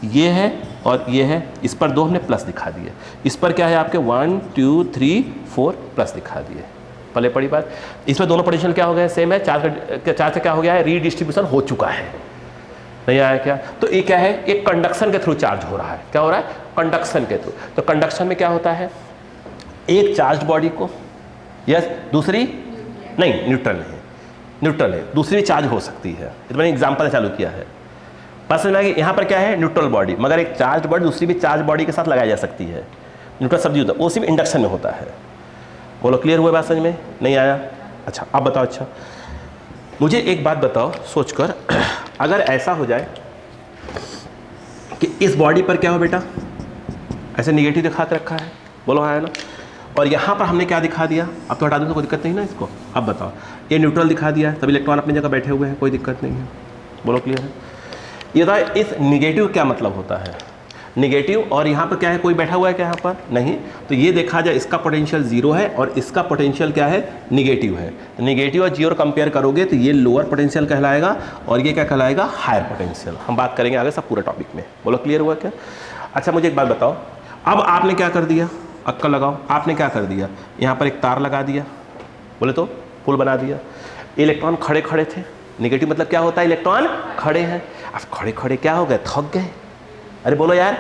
ये है और ये है, इस पर 2 हमने प्लस दिखा दिए, इस पर क्या है आपके 1 2 3 4 प्लस दिखा दिए, पले पड़ी बात। इसमें दोनों पोटेंशियल क्या हो गए, सेम है, चार्ज से क्या हो गया है, रीडिस्ट्रीब्यूशन हो चुका है। नहीं आया क्या, तो ये क्या है, एक कंडक्शन के थ्रू चार्ज हो रहा है, क्या हो रहा है, कंडक्शन के थ्रू। तो कंडक्शन में क्या होता है, एक चार्ज बॉडी को, यस, दूसरी नहीं, न्यूट्रल है, न्यूट्रल है, दूसरी चार्ज हो सकती है। तो मैंने एग्जांपल चालू किया है, बस समझ में आ गया। यहाँ पर क्या है, न्यूट्रल बॉडी, मगर एक चार्ज बॉडी दूसरी भी चार्ज बॉडी के साथ लगाई जा सकती है। न्यूट्रल शब्द होता है, वो सिर्फ इंडक्शन में होता है। बोलो क्लियर हुआ बात समझ में, नहीं आया? अच्छा अब बताओ, अच्छा मुझे एक बात बताओ सोचकर, अगर ऐसा हो जाए कि इस बॉडी पर क्या हो बेटा, ऐसे निगेटिव दिखा के रखा है, बोलो है ना, और यहाँ पर हमने क्या दिखा दिया, अब तो हटा दूँ तो कोई दिक्कत नहीं ना इसको। अब बताओ, ये न्यूट्रल दिखा दिया है, तभी इलेक्ट्रॉन अपनी जगह बैठे हुए हैं, कोई दिक्कत नहीं है। बोलो क्लियर है? ये बताओ इस निगेटिव क्या मतलब होता है, निगेटिव, और यहाँ पर क्या है, कोई बैठा हुआ है क्या यहाँ पर, नहीं। तो ये देखा जाए, इसका पोटेंशियल 0 है और इसका पोटेंशियल क्या है, निगेटिव है। तो निगेटिव और 0 कंपेयर करोगे तो ये लोअर पोटेंशियल कहलाएगा और ये क्या कहलाएगा, हायर पोटेंशियल। हम बात करेंगे आगे सब पूरे टॉपिक में। बोलो क्लियर हुआ क्या? अच्छा मुझे एक बात बताओ, अब आपने क्या कर दिया, अक्कल लगाओ, आपने क्या कर दिया, यहाँ पर एक तार लगा दिया, बोले तो पुल बना दिया। इलेक्ट्रॉन खड़े खड़े थे, निगेटिव मतलब क्या होता है, इलेक्ट्रॉन खड़े हैं। अब खड़े खड़े क्या हो गए, थक गए। अरे बोलो यार,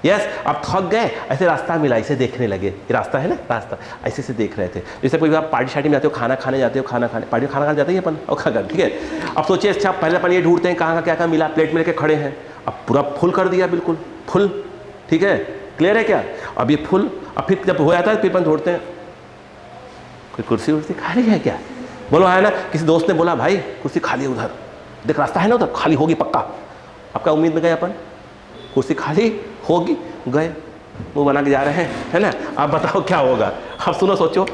यस, अब थक गए, ऐसे रास्ता मिला, इसे देखने लगे, ये रास्ता है ना, रास्ता ऐसे से देख रहे थे। जैसे कोई आप पार्टी शार्टी में जाते हो, खाना खाने जाते हो, खाना खाने पार्टी में खाना खाने जाते हैं अपन और खा कर, ठीक है। अब सोचिए, अच्छा पहले अपन ये ढूंढते हैं कहाँ का क्या क्या मिला, प्लेट में लेके खड़े हैं। अब पूरा फुल कर दिया, बिल्कुल फुल, ठीक है, क्लियर है क्या? अब ये फुल, अब फिर जब हो जाता है फिर अपन ढूंढते हैं कोई कुर्सी उर्सी खाली है क्या, बोलो है ना। किसी दोस्त ने बोला भाई कुर्सी खाली है उधर, देख रास्ता है ना उधर, खाली होगी पक्का। आपका उम्मीद में गए अपन, कुर्सी खाली होगी, गए मुंह बना के जा रहे हैं, है ना। आप बताओ क्या होगा, अब सुनो सोचो,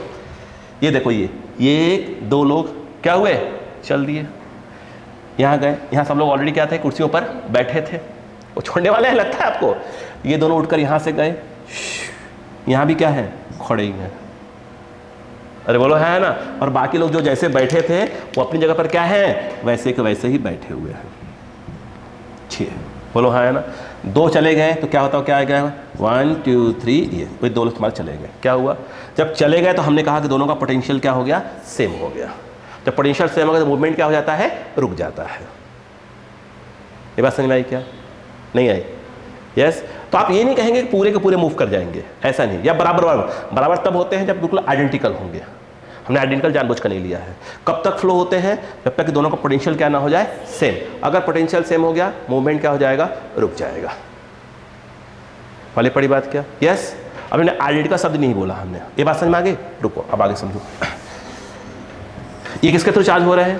ये देखो, ये 1 2 लोग क्या हुए, चल दिए, यहाँ गए, यहाँ सब लोग ऑलरेडी क्या थे, कुर्सियों पर बैठे थे, वो छोड़ने वाले हैं लगता है आपको। ये दोनों उठकर यहाँ से गए, यहाँ भी क्या है, खड़े ही हैं। अरे बोलो है ना। और बाकी लोग जो जैसे बैठे थे वो अपनी जगह पर क्या है, वैसे के वैसे ही बैठे हुए हैं। ठीक, बोलो है ना। 2 चले गए तो क्या होता, क्या आ गया, 1 2 3, ये कोई 2 लोग तुम्हारे चले गए, क्या हुआ, जब चले गए तो हमने कहा कि दोनों का पोटेंशियल क्या हो गया, सेम हो गया। जब पोटेंशियल सेम होगा तो मूवमेंट क्या हो जाता है, रुक जाता है। ये बात समझ में आई क्या, नहीं आई? यस। तो आप ये नहीं कहेंगे कि पूरे के पूरे मूव कर जाएंगे, ऐसा नहीं। या बराबर तब होते हैं जब बिल्कुल आइडेंटिकल होंगे। हमने आइडेंटिकल जानबूझ कर नहीं लिया है। कब तक फ्लो होते हैं, जब तक कि दोनों का पोटेंशियल क्या ना हो जाए, सेम। अगर पोटेंशियल सेम हो गया, मूवमेंट क्या हो जाएगा, रुक जाएगा। वाली पड़ी बात क्या? यस। अब हमने आइडेंटिकल शब्द नहीं बोला हमने, ये बात समझ में आ गई? रुको अब आगे समझो। ये किसके थ्रू चार्ज हो रहा है,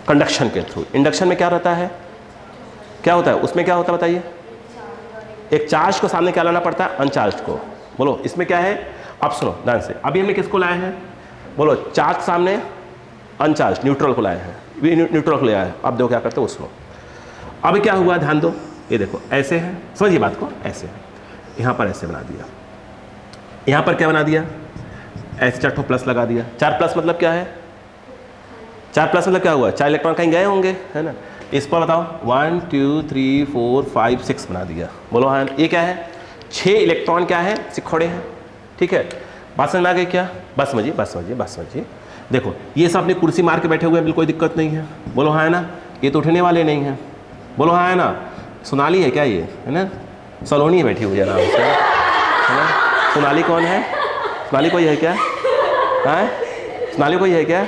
कंडक्शन के थ्रू। इंडक्शन में क्या रहता है, क्या होता है उसमें, क्या होता है बताइए? एक चार्ज को सामने क्या लाना पड़ता है, अनचार्ज को। बोलो इसमें क्या है, अब सुनो ध्यान से। अभी हमने किसको लाए हैं, बोलो चार्ज सामने, अनचार्ज न्यूट्रल को लाए हैं, न्यूट्रल को ले आए। अब देखो क्या करते हो, सुनो। अब क्या हुआ, ध्यान दो। ये देखो ऐसे है, समझिए बात को, ऐसे है, यहाँ पर ऐसे बना दिया, यहाँ पर क्या बना दिया, ऐसे 4 ठो प्लस लगा दिया। 4 प्लस मतलब क्या है, 4 प्लस मतलब क्या हुआ, 4 इलेक्ट्रॉन कहीं गए होंगे, है ना। इस पर बताओ 1 2 3 4 5 6 बना दिया। बोलो हाँ, ये क्या है, 6 इलेक्ट्रॉन क्या है, सिखोड़े हैं, ठीक है। बात समझ में आ गई क्या? बस समझिए, बस समझिए, बस समझिए। देखो ये सब अपनी कुर्सी मार के बैठे हुए हैं, बिल्कुल कोई दिक्कत नहीं है। बोलो हाँ है ना, ये तो उठने वाले नहीं हैं। बोलो हाँ है ना। सोनाली है क्या ये, है ना, सलोनी बैठी हुई है आराम से, है ना। सोनाली कौन है, सोनाली कोई है क्या, हाँ सोनाली कोई है क्या,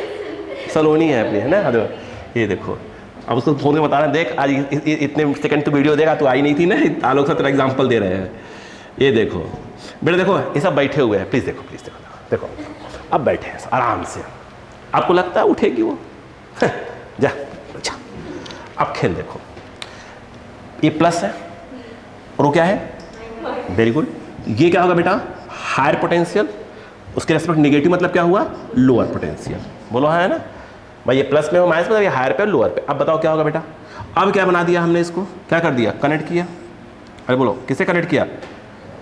सलोनी है अपनी, है ना। ये देखो अब उसको फोन में बता रहे हैं, देख आज इतने सेकंड तो वीडियो देगा, तो आई नहीं थी ना, आलोक सर तेरा एग्जाम्पल दे रहे हैं। ये देखो बेटा, देखो ये सब बैठे हुए हैं, प्लीज़ देखो, प्लीज़ देखो, देखो अब बैठे हैं आराम से। आपको लगता है उठेगी वो जा, अच्छा अब खेल देखो। ये प्लस है और वो क्या है, वेरी गुड। ये क्या होगा बेटा, हायर पोटेंशियल, उसके रेस्पेक्ट नेगेटिव मतलब क्या हुआ, लोअर पोटेंशियल। बोलो हाँ है ना भाई, ये प्लस में हो माइनस में, ये हायर पे और लोअर पे। अब बताओ क्या होगा बेटा। अब क्या बना दिया हमने, इसको क्या कर दिया, कनेक्ट किया। अरे बोलो किससे कनेक्ट किया,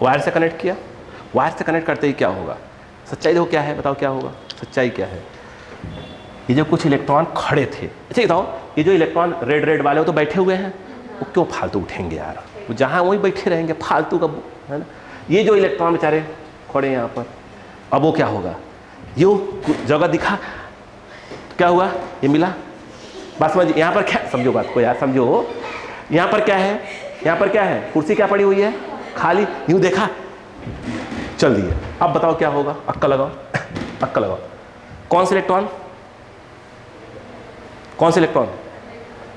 वायर से कनेक्ट किया। वायर से कनेक्ट करते ही क्या होगा, सच्चाई देखो क्या है, बताओ क्या होगा, सच्चाई क्या है। ये जो कुछ इलेक्ट्रॉन खड़े थे, अच्छा बताओ, ये जो इलेक्ट्रॉन रेड रेड वाले वो तो बैठे हुए हैं, वो क्यों फालतू उठेंगे यार, वो जहाँ वहीं बैठे रहेंगे फालतू का, है ना। ये जो इलेक्ट्रॉन बेचारे खड़े हैं यहाँ पर, अब वो क्या होगा, यो जगह दिखा, क्या हुआ, ये मिला। बात समझ, यहाँ पर क्या, समझो बात को यार, समझो। यहाँ पर क्या है, यहाँ पर क्या है, कुर्सी क्या पड़ी हुई है, खाली, यूं देखा, चल दिए। अब बताओ क्या होगा, अक्का लगाओ, अक्का लगाओ। कौन से इलेक्ट्रॉन, कौन से इलेक्ट्रॉन,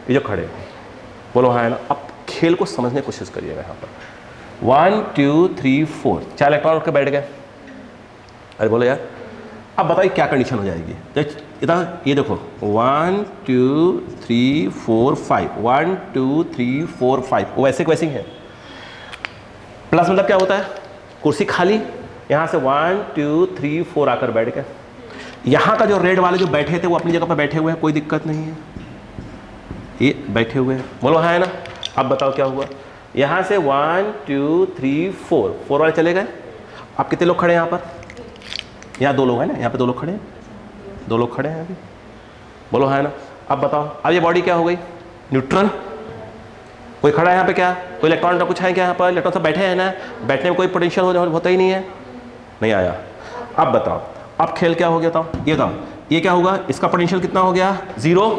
ये जो खड़े, बोलो हाँ है ना। अब खेल को समझने की कोशिश करिएगा। यहाँ पर 1 2 3 4 4 इलेक्ट्रॉन उठ के बैठ गए। अरे बोलो यार, अब बताइए क्या कंडीशन हो जाएगी। इधर ये देखो 1 2 3 4 5 1 2 3 4 5 वो वैसे वैसे ही है। प्लस मतलब क्या होता है, कुर्सी खाली, यहाँ से 1 2 3 4 आकर बैठ गए। यहाँ का जो रेड वाले जो बैठे थे वो अपनी जगह पर बैठे हुए हैं, कोई दिक्कत नहीं है, ये बैठे हुए हैं। बोलो हाँ है ना। अब बताओ क्या हुआ, यहाँ से 1 2 3 4 वाले चले गए। अब कितने लोग खड़े हैं यहाँ पर, यहाँ 2 लोग हैं ना, यहाँ पे 2 लोग खड़े हैं, 2 लोग खड़े हैं अभी। बोलो है ना। अब बताओ, अब ये बॉडी क्या हो गई, न्यूट्रल। कोई खड़ा है यहाँ पे क्या, कोई इलेक्ट्रॉन का कुछ है क्या, यहाँ पर इलेक्ट्रॉन सब बैठे हैं ना, बैठने में कोई पोटेंशियल होता ही नहीं है, नहीं आया। अब बताओ, अब खेल क्या हो गया था, ये बताओ, ये क्या होगा, इसका पोटेंशियल कितना हो गया, 0,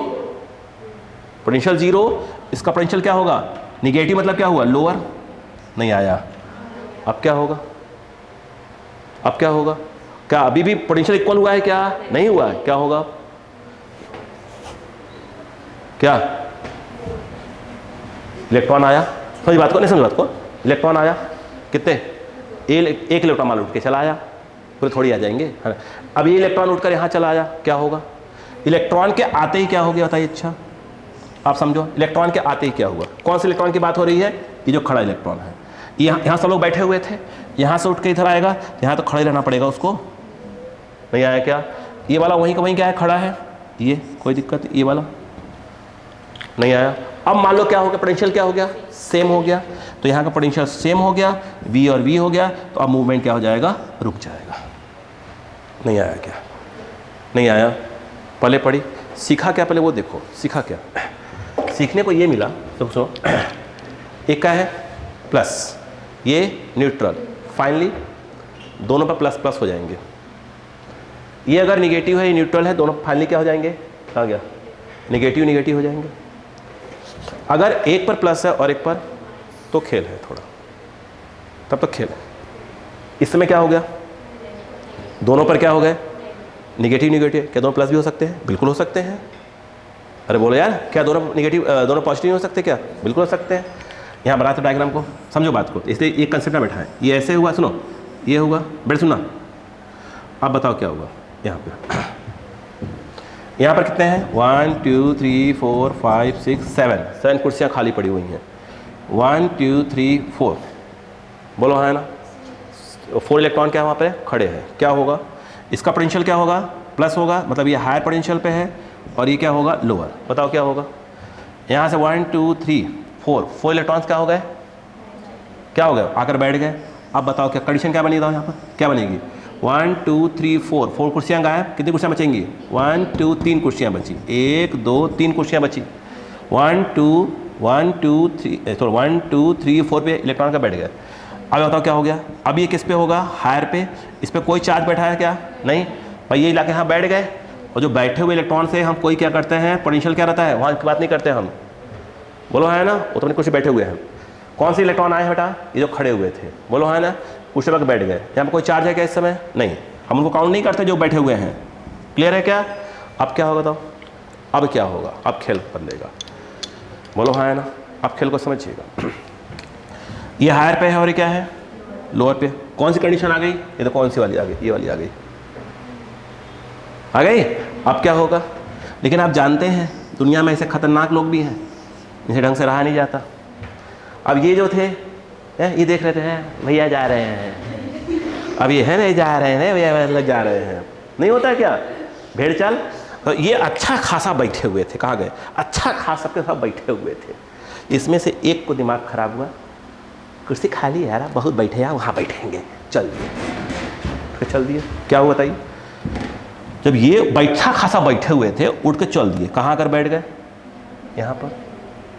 पोटेंशियल 0। इसका पोटेंशियल क्या होगा, निगेटिव मतलब क्या हुआ, लोअर, नहीं आया। अब क्या होगा, अब क्या होगा, क्या अभी भी पोटेंशियल इक्वल हुआ है क्या, नहीं हुआ है, क्या होगा, क्या इलेक्ट्रॉन आया, समझ बात को, नहीं समझ बात को, इलेक्ट्रॉन आया कितने, एक इलेक्ट्रॉन माल उठ के चला आया, पूरे थोड़ी आ जाएंगे, है ना। अब ये इलेक्ट्रॉन उठकर यहाँ चला आया, क्या होगा, इलेक्ट्रॉन के आते ही क्या हो गया बताइए। अच्छा आप समझो, इलेक्ट्रॉन के आते ही क्या हुआ, कौन से इलेक्ट्रॉन की बात हो रही है, ये जो खड़ा इलेक्ट्रॉन है, यहाँ सब लोग बैठे हुए थे, यहाँ से उठ के इधर आएगा, यहाँ तो खड़ा ही रहना पड़ेगा उसको, नहीं आया क्या, ये वाला वहीं का वहीं क्या है, खड़ा है, ये कोई दिक्कत नहीं, ये वाला नहीं आया। अब मान लो क्या हो गया, पोटेंशियल क्या हो गया, सेम हो गया, तो यहाँ का पोटेंशियल सेम हो गया, V और V हो गया, तो अब मूवमेंट क्या हो जाएगा, रुक जाएगा। नहीं आया क्या, नहीं आया, पहले पढ़ी, सीखा क्या पहले वो देखो, सीखा क्या, सीखने को ये मिला, तो सुनो, एक का है प्लस, ये न्यूट्रल, फाइनली दोनों पर प्लस प्लस हो जाएंगे, ये अगर निगेटिव है, ये न्यूट्रल है, दोनों फाइनली क्या हो जाएंगे, कहाँ गया, निगेटिव निगेटिव हो जाएंगे। अगर एक पर प्लस है और एक पर, तो खेल है थोड़ा, तब तक खेल है। इस समय क्या हो गया, दोनों पर क्या हो गए, निगेटिव निगेटिव। क्या दोनों प्लस भी हो सकते हैं, बिल्कुल हो सकते हैं। अरे बोलो यार, क्या दोनों निगेटिव दोनों पॉजिटिव हो सकते, क्या बिल्कुल हो सकते हैं। यहाँ बनाते डायग्राम को, समझो बात को, इसलिए एक कंसेप्ट ना बैठा है। ये ऐसे हुआ, सुनो ये हुआ, बैठ सुनना। अब बताओ क्या होगा यहाँ पे। यहाँ पर कितने हैं, 1 2 3 4 5 6 7 कुर्सियाँ खाली पड़ी हुई हैं। 1 2 3 4, बोलो है ना, 4 इलेक्ट्रॉन क्या वहाँ पे खड़े हैं। क्या होगा, इसका पोटेंशियल क्या होगा, प्लस होगा, मतलब ये हायर पोटेंशियल पे है, और ये क्या होगा, लोअर। बताओ क्या होगा, यहाँ से 1 2 3 4 इलेक्ट्रॉन्स क्या हो गए, क्या हो गए, आकर बैठ गए। अब बताओ क्या कंडीशन क्या बनेगा, यहाँ पर क्या बनेगी, 1 2 3 4 कुर्सियाँ गायब, कितनी कुर्सियाँ बचेंगी, 1 2 3 कुर्सियाँ बची, 1 2 3 कुर्सियाँ बची। 1 2 3 4 पे इलेक्ट्रॉन का बैठ गए। अब बताओ क्या हो गया, अब ये किस पे होगा, हायर पे। इस पर कोई चार्ज बैठा है क्या, नहीं भाई, ये इलाके यहाँ बैठ गए। और जो बैठे हुए इलेक्ट्रॉन से हम कोई क्या करते हैं, पोटेंशियल क्या रहता है, वहाँ की बात नहीं करते हम, बोलो है ना, वो तो अपनी कुर्सी बैठे हुए हैं। कौन से इलेक्ट्रॉन आए हैं बेटा, ये जो खड़े हुए थे, बोलो है ना, कुछ वक्त बैठ गए। यहाँ पर कोई चार्ज है क्या इस समय, नहीं, हम उनको काउंट नहीं करते जो बैठे हुए हैं। क्लियर है क्या। अब क्या होगा, तो अब क्या होगा, अब खेल बदलेगा, बोलो है ना, अब खेल को समझिएगा। ये हायर पे है और ये क्या है, लोअर पे। कौन सी कंडीशन आ गई, ये तो कौन सी वाली आ गई, ये वाली आ गई, आ गई। अब क्या होगा, लेकिन आप जानते हैं दुनिया में ऐसे खतरनाक लोग भी हैं, इसे ढंग से रहा नहीं जाता। अब ये जो थे, ये देख रहे थे भैया जा रहे हैं, अब ये है ना जा रहे हैं भैया जा रहे हैं, नहीं होता क्या भेड़ चाल। तो ये अच्छा खासा बैठे हुए थे, कहाँ गए, अच्छा खासा के साथ बैठे हुए थे। इसमें से एक को दिमाग खराब हुआ, कुर्सी खाली है यार, बहुत बैठे यार, वहाँ बैठेंगे, चल दिए, तो चल दिए। क्या हुआ बताइए, जब ये बैठा खासा बैठे हुए थे, उठ के चल दिए, कहाँ आकर बैठ गए, यहाँ पर।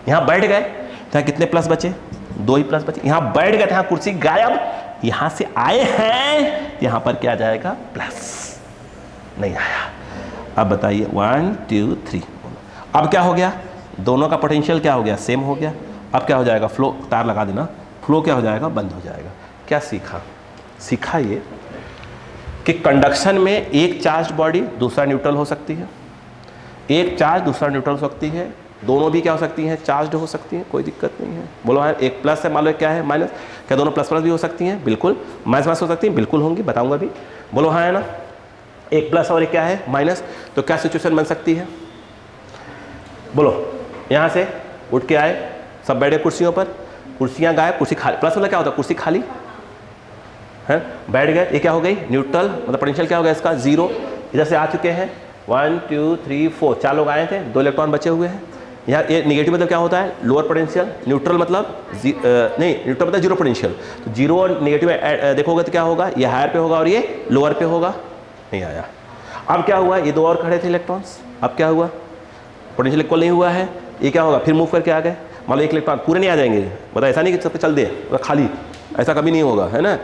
यहाँ बैठ गए तो कितने प्लस बचे, 2 ही प्लस बचे। यहाँ बैठ गए थे, यहाँ कुर्सी गायब, यहाँ से आए हैं, यहाँ पर क्या जाएगा, प्लस, नहीं आया। अब बताइए 1 2 3, अब क्या हो गया, दोनों का पोटेंशियल क्या हो गया, सेम हो गया। अब क्या हो जाएगा, फ्लो, तार लगा देना, फ्लो क्या हो जाएगा, बंद हो जाएगा। क्या सीखा, सीखा ये कि कंडक्शन में एक चार्ज बॉडी दूसरा न्यूट्रल हो सकती है, एक चार्ज दूसरा न्यूट्रल हो सकती है, दोनों भी क्या हो सकती हैं, चार्ज हो सकती हैं, कोई दिक्कत नहीं है। बोलो है, एक प्लस है, मान लो क्या है माइनस, क्या दोनों प्लस प्लस भी हो सकती हैं, बिल्कुल। माइनस माइनस हो सकती हैं, बिल्कुल होंगी, बताऊंगा भी। बोलो हाँ है ना, एक प्लस और एक क्या है, माइनस। तो क्या सिचुएशन बन सकती है, बोलो। यहाँ से उठ के आए, सब बैठे कुर्सियों पर, कुर्सियाँ गायब, कुर्सी खाली। प्लस मतलब क्या होता है, कुर्सी खाली है, बैठ गए, ये क्या हो गई, न्यूट्रल, मतलब पोटेंशियल क्या हो गया इसका, 0। इधर से आ चुके हैं 1 2 3 4, 4 लोग आए थे, 2 इलेक्ट्रॉन बचे हुए हैं। यहाँ ये निगेटिव मतलब क्या होता है, लोअर पोटेंशियल, न्यूट्रल मतलब नहीं, न्यूट्रल मतलब 0 पोटेंशियल। तो 0 और निगेटिव देखोगे तो क्या होगा, ये हायर पे होगा और ये लोअर पे होगा, नहीं आया। अब क्या हुआ, ये 2 और खड़े थे इलेक्ट्रॉन्स, अब क्या हुआ, पोटेंशियल इक्वल नहीं हुआ है, ये क्या होगा, फिर मूव करके आ गए। मान लो एक इलेक्ट्रॉन पूरे नहीं आ जाएंगे, मतलब ऐसा नहीं कि सब पे चल दे खाली, ऐसा कभी नहीं होगा, है ना,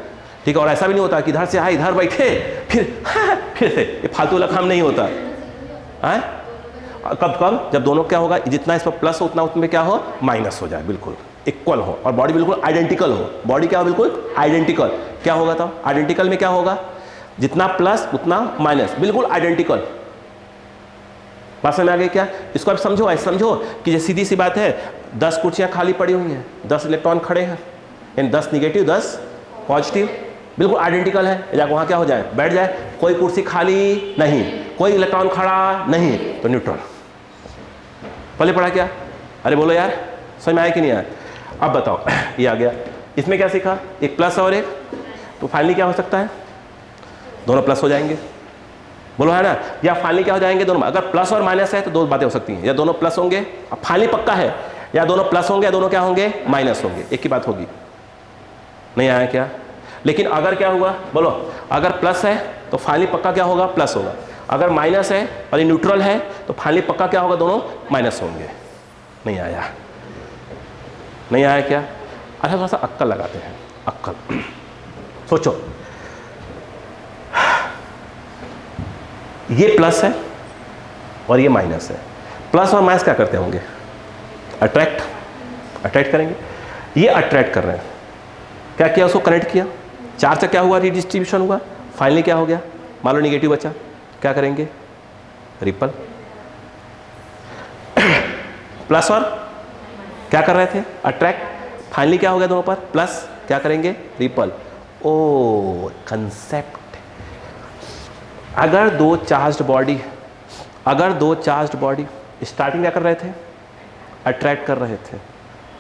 ठीक है। और ऐसा भी नहीं होता कि इधर से आए, इधर बैठे, फिर से, ये फालतू वाला काम नहीं होता है। कब कब, जब दोनों क्या होगा, जितना इस पर प्लस हो उतना उसमें क्या हो, माइनस हो जाए, बिल्कुल इक्वल हो, और बॉडी बिल्कुल आइडेंटिकल हो। बॉडी क्या हो, बिल्कुल आइडेंटिकल। क्या होगा तब, आइडेंटिकल में क्या होगा, जितना प्लस उतना माइनस, बिल्कुल आइडेंटिकल। बात समझ में आ गई क्या, इसको आप समझो, ऐसे समझो कि ये सीधी सी बात है, 10 कुर्सियाँ खाली पड़ी हुई हैं, 10 इलेक्ट्रॉन खड़े हैं, यानी 10 निगेटिव 10 पॉजिटिव, बिल्कुल आइडेंटिकल है। जाकर वहाँ क्या हो जाए, बैठ जाए, कोई कुर्सी खाली नहीं, कोई इलेक्ट्रॉन खड़ा नहीं, तो न्यूट्रल। पहले पढ़ा क्या, अरे बोलो यार, समझ में आया कि नहीं आया। अब बताओ, ये आ गया, इसमें क्या सीखा, एक प्लस और एक, तो फाइनली क्या हो सकता है, दोनों प्लस हो जाएंगे, बोलो है ना। या फाइनली क्या हो जाएंगे दोनों, अगर प्लस और माइनस है तो 2 बातें हो सकती हैं, या दोनों प्लस होंगे, अब फाइनली पक्का है, या दोनों प्लस होंगे या दोनों क्या होंगे, माइनस होंगे, एक ही बात होगी। नहीं आया क्या, लेकिन अगर क्या हुआ, बोलो, अगर प्लस है तो फाइनली पक्का क्या होगा, प्लस होगा। अगर माइनस है और ये न्यूट्रल है तो फाइनली पक्का क्या होगा, दोनों माइनस होंगे। नहीं आया, नहीं आया क्या, अच्छा थोड़ा सा अक्कल लगाते हैं, अक्कल। सोचो, ये प्लस है और ये माइनस है। प्लस और माइनस क्या करते होंगे? अट्रैक्ट करेंगे। ये अट्रैक्ट कर रहे हैं, क्या किया? उसको कनेक्ट किया, चार्ज से क्या हुआ? रिडिस्ट्रीब्यूशन हुआ। फाइनली क्या हो गया? मान लो निगेटिव बचा, क्या करेंगे? रिपल। प्लस और क्या कर रहे थे? अट्रैक्ट। फाइनली क्या हो गया दोनों पर? प्लस, क्या करेंगे? रिपल। ओ कंसेप्ट। अगर दो चार्ज्ड बॉडी स्टार्टिंग क्या कर रहे थे? अट्रैक्ट कर रहे थे,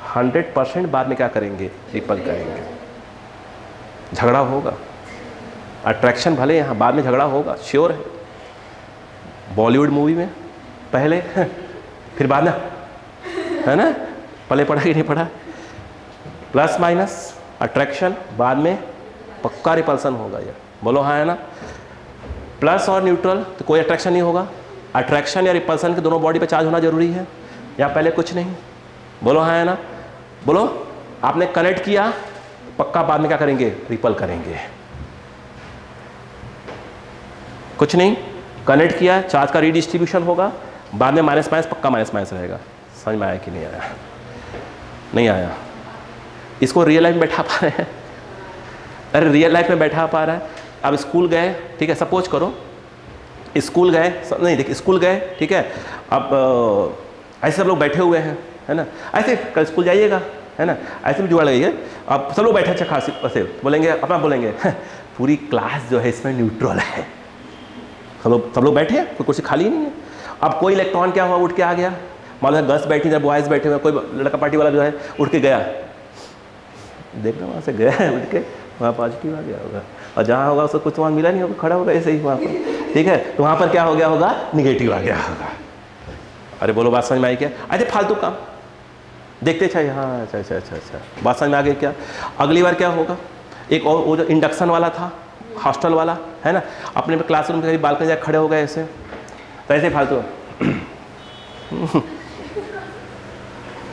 100% बाद में क्या करेंगे? रिपल करेंगे। झगड़ा होगा, अट्रैक्शन भले यहाँ, बाद में झगड़ा होगा, श्योर है। बॉलीवुड मूवी में पहले फिर बाद में, है ना? पहले पढ़ा कि नहीं पढ़ा? प्लस माइनस अट्रैक्शन, बाद में पक्का रिपल्सन होगा। ये बोलो हाँ है ना? प्लस और न्यूट्रल तो कोई अट्रैक्शन नहीं होगा। अट्रैक्शन या रिपल्सन के दोनों बॉडी पे चार्ज होना जरूरी है, या पहले कुछ नहीं? बोलो हाँ है ना? बोलो, आपने कनेक्ट किया, पक्का बाद में क्या करेंगे? रिपल करेंगे। कुछ नहीं, कनेक्ट किया, चार्ज का रीडिस्ट्रीब्यूशन होगा, बाद में माइनस माइनस, पक्का माइनस माइनस रहेगा। समझ में आया कि नहीं आया? नहीं आया? इसको रियल लाइफ में बैठा पा रहे हैं? अरे रियल लाइफ में बैठा पा रहा है। अब स्कूल गए, ठीक है, सपोज करो स्कूल गए, नहीं देखिए स्कूल गए, ठीक है, अब ऐसे सब लोग बैठे हुए हैं, है ना? ऐसे कल स्कूल जाइएगा, है ना? ऐसे भी जुगाड़ लगाइए। अब सब लोग बैठे अच्छा खासी ऐसे बोलेंगे, अपना बोलेंगे पूरी क्लास जो है इसमें न्यूट्रल है। सब लोग बैठे हैं, कोई कुर्सी खाली नहीं है। अब कोई इलेक्ट्रॉन क्या हुआ? उठ के आ गया। मान लो गर्ल्स बैठी है, बॉयज़ बैठे हुए, कोई लड़का पार्टी वाला जो है उठ के गया, देख लो वहाँ से गया है, उठ के वहाँ पॉजिटिव आ गया होगा, और जहाँ होगा उसको कुछ वहाँ मिला नहीं होगा, खड़ा होगा ऐसे ही वहाँ पर, ठीक है? तो वहाँ पर क्या हो गया होगा? निगेटिव आ गया होगा। अरे बोलो बात समझ में आई क्या? अरे फालतू काम देखते चाहिए। हाँ अच्छा, बात समझ में आ गई क्या? अगली बार क्या होगा? एक और वो जो इंडक्शन वाला था, हॉस्टल वाला, है ना? अपने क्लासरूम में कहीं बालकनी जाकर खड़े हो गए ऐसे, तो ऐसे फालतू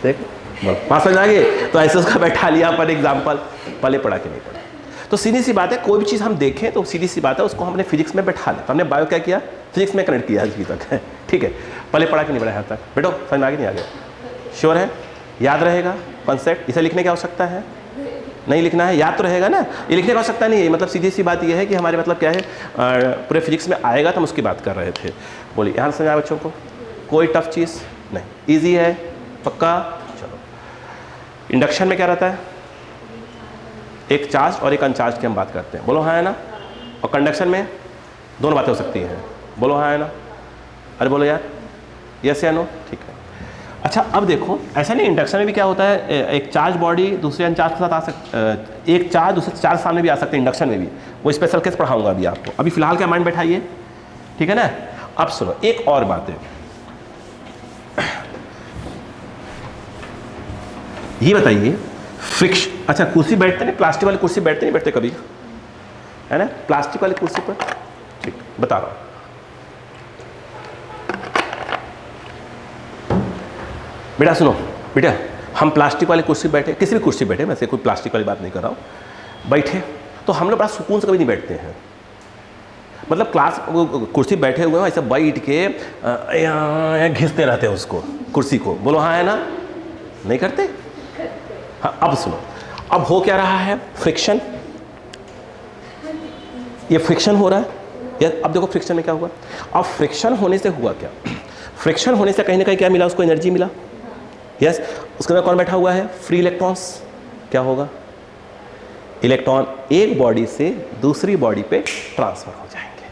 देख बात समझ में आ गई? तो ऐसे उसका बैठा लिया पर एग्जाम्पल, पहले पढ़ा कि नहीं पढ़ा? तो सीधी सी बात है, कोई भी चीज़ हम देखें तो सीधी सी बात है, उसको हमने फिजिक्स में बैठा लिया। तो हमने बायो क्या किया? फिजिक्स में कनेक्ट किया अभी तक, ठीक है? पहले पढ़ा कि नहीं पढ़ा यहाँ तक? बेटो समझ में आ गया नहीं आ गया? श्योर है? याद रहेगा कॉन्सेप्ट? इसे लिखने की आवश्यकता है? नहीं लिखना है, याद तो रहेगा ना? ये लिखने की आवश्यकता नहीं है। मतलब सीधी सी बात ये है कि हमारे मतलब क्या है, पूरे फिजिक्स में आएगा तो हम उसकी बात कर रहे थे। बोलिए यहाँ समझ आया बच्चों को? कोई टफ चीज़ नहीं, ईजी है, पक्का? चलो, इंडक्शन में क्या रहता है? एक चार्ज और एक अनचार्ज की हम बात करते हैं, बोलो हाँ है ना? और कंडक्शन में दोनों बातें हो सकती हैं, बोलो हाँ है ना? अरे बोलो यार, यस या नो? ठीक है। अच्छा अब देखो, ऐसा नहीं, इंडक्शन में भी क्या होता है, एक चार्ज बॉडी दूसरे अनचार्ज के साथ आ सकती, एक चार्ज दूसरे चार्ज सामने भी आ सकते हैं इंडक्शन में भी। वो स्पेशल केस पढ़ाऊंगा अभी आपको, अभी फिलहाल क्या माइंड बैठाइए, ठीक है ना? अब सुनो एक और बात है, ये बताइए फ्रिक्शन, अच्छा कुर्सी बैठते नहीं, प्लास्टिक वाली कुर्सी बैठते नहीं बैठते कभी, है ना? प्लास्टिक वाली कुर्सी पर, ठीक बता रहा हूँ। बेटा सुनो, बेटा हम प्लास्टिक वाली कुर्सी बैठे, किसी भी कुर्सी बैठे, वैसे कोई प्लास्टिक वाली बात नहीं कर रहा हूँ, बैठे तो हम लोग बड़ा सुकून से कभी नहीं बैठते हैं। मतलब क्लास कुर्सी बैठे हुए हैं ऐसे बैठ के घिसते रहते हैं उसको, कुर्सी को, बोलो हाँ है ना? नहीं करते? हाँ अब सुनो, अब हो क्या रहा है? फ्रिक्शन, ये फ्रिक्शन हो रहा है। अब देखो फ्रिक्शन में क्या हुआ? अब फ्रिक्शन होने से हुआ क्या? फ्रिक्शन होने से कहीं ना कहीं क्या मिला? उसको एनर्जी मिला। यस, उसके अंदर कौन बैठा हुआ है? Free electrons. क्या होगा? इलेक्ट्रॉन एक बॉडी से दूसरी बॉडी पे ट्रांसफर हो जाएंगे,